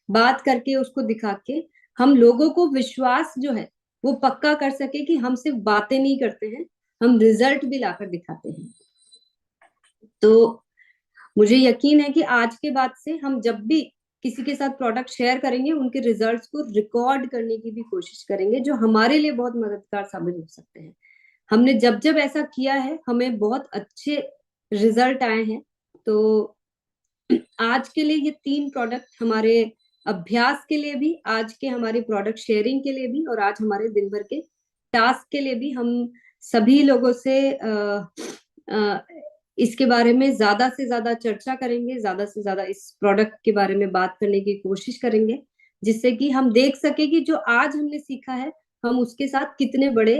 बात करके उसको दिखा के हम लोगों को विश्वास जो है वो पक्का कर सके कि हम सिर्फ बातें नहीं करते हैं, हम रिजल्ट भी लाकर दिखाते हैं। तो मुझे यकीन है कि आज के बाद से हम जब भी किसी के साथ प्रोडक्ट शेयर करेंगे उनके रिजल्ट्स को रिकॉर्ड करने की भी कोशिश करेंगे, जो हमारे लिए बहुत मददगार साबित हो सकते हैं। हमने जब जब ऐसा किया है हमें बहुत अच्छे रिजल्ट आए हैं। तो आज के लिए ये 3 प्रोडक्ट हमारे अभ्यास के लिए भी, आज के हमारे प्रोडक्ट शेयरिंग के लिए भी, और आज हमारे दिन भर के टास्क के लिए भी हम सभी लोगों से इसके बारे में ज्यादा से ज्यादा चर्चा करेंगे, ज्यादा से ज्यादा इस प्रोडक्ट के बारे में बात करने की कोशिश करेंगे, जिससे कि हम देख सके कि जो आज हमने सीखा है हम उसके साथ कितने बड़े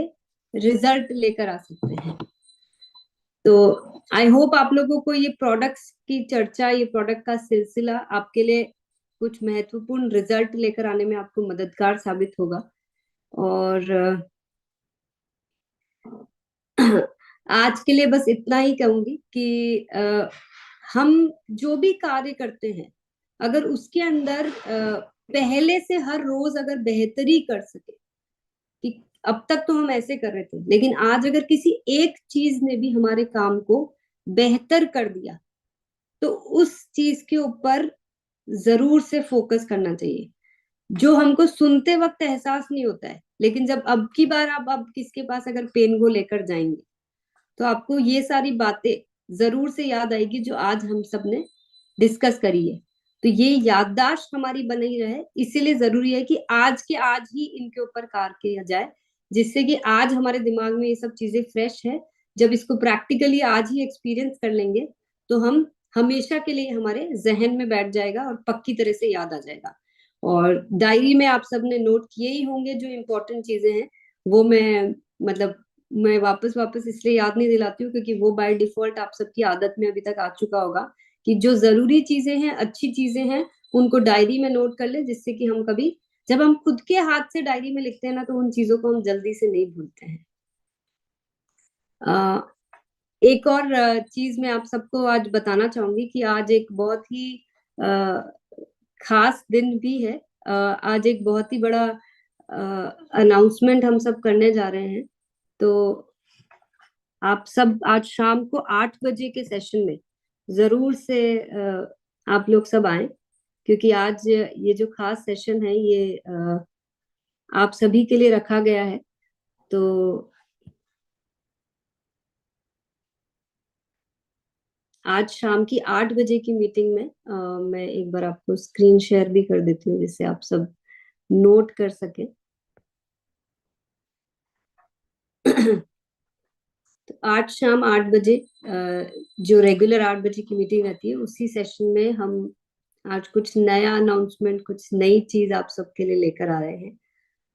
रिजल्ट लेकर आ सकते हैं। तो आई होप आप लोगों को ये प्रोडक्ट्स की चर्चा, ये प्रोडक्ट का सिलसिला आपके लिए कुछ महत्वपूर्ण रिजल्ट लेकर आने में आपको मददगार साबित होगा। और आज के लिए बस इतना ही कहूंगी कि हम जो भी कार्य करते हैं अगर उसके अंदर पहले से हर रोज अगर बेहतरी कर सके, कि अब तक तो हम ऐसे कर रहे थे लेकिन आज अगर किसी एक चीज ने भी हमारे काम को बेहतर कर दिया तो उस चीज के ऊपर जरूर से फोकस करना चाहिए, जो हमको सुनते वक्त एहसास नहीं होता है, लेकिन जब अब की बार आप अब किसके पास अगर पेनगो लेकर जाएंगे तो आपको ये सारी बातें जरूर से याद आएगी जो आज हम सब ने डिस्कस करी है। तो ये याददाश्त हमारी बनी रहे, इसीलिए जरूरी है कि आज के आज ही इनके ऊपर कार्य किया जाए, जिससे कि आज हमारे दिमाग में ये सब चीजें फ्रेश है। जब इसको प्रैक्टिकली आज ही एक्सपीरियंस कर लेंगे तो हम हमेशा के लिए हमारे जहन में बैठ जाएगा और पक्की तरह से याद आ जाएगा। और डायरी में आप सबने नोट किए ही होंगे जो इम्पोर्टेंट चीजें हैं, वो मैं वापस इसलिए याद नहीं दिलाती हूँ क्योंकि वो बाय डिफॉल्ट आप सबकी आदत में अभी तक आ चुका होगा कि जो जरूरी चीजें हैं, अच्छी चीजें हैं, उनको डायरी में नोट कर ले, जिससे कि हम कभी जब हम खुद के हाथ से डायरी में लिखते हैं ना तो उन चीजों को हम जल्दी से नहीं भूलते हैं। एक और चीज मैं आप सबको आज बताना चाहूंगी कि आज एक बहुत ही खास दिन भी है। आज एक बहुत ही बड़ा अनाउंसमेंट हम सब करने जा रहे हैं। तो आप सब आज शाम को 8 बजे के सेशन में जरूर से आप लोग सब आए, क्योंकि आज ये जो खास सेशन है ये आप सभी के लिए रखा गया है। तो आज शाम की 8 बजे की मीटिंग में मैं एक बार आपको स्क्रीन शेयर भी कर देती हूँ, जिससे आप सब नोट कर सके। तो आज शाम 8 बजे जो रेगुलर 8 बजे की मीटिंग रहती है, उसी सेशन में हम आज कुछ नया अनाउंसमेंट, कुछ नई चीज आप सबके लिए लेकर आ रहे हैं।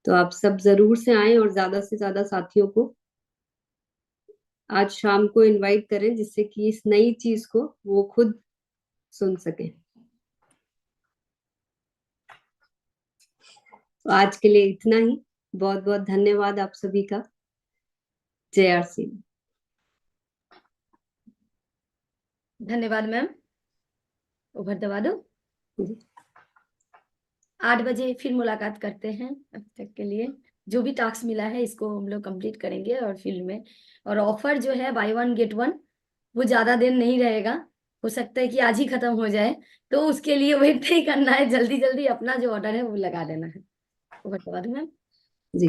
तो आप सब जरूर से आए और ज्यादा से ज्यादा साथियों को आज शाम को इनवाइट करें, जिससे कि इस नई चीज को वो खुद सुन सके। तो आज के लिए इतना ही। बहुत बहुत धन्यवाद आप सभी का। जय आरसी। धन्यवाद मैम। उभर दबा दो। 8 बजे फिर मुलाकात करते हैं। अब तक के लिए जो भी टास्क मिला है इसको हम लोग कंप्लीट करेंगे और फील्ड में, और ऑफर जो है बाय 1 गेट 1 वो ज्यादा दिन नहीं रहेगा, हो सकता है कि आज ही खत्म हो जाए, तो उसके लिए वेट नहीं करना है, जल्दी जल्दी अपना जो ऑर्डर है वो लगा देना है। उभर दबा दो मैम। जी।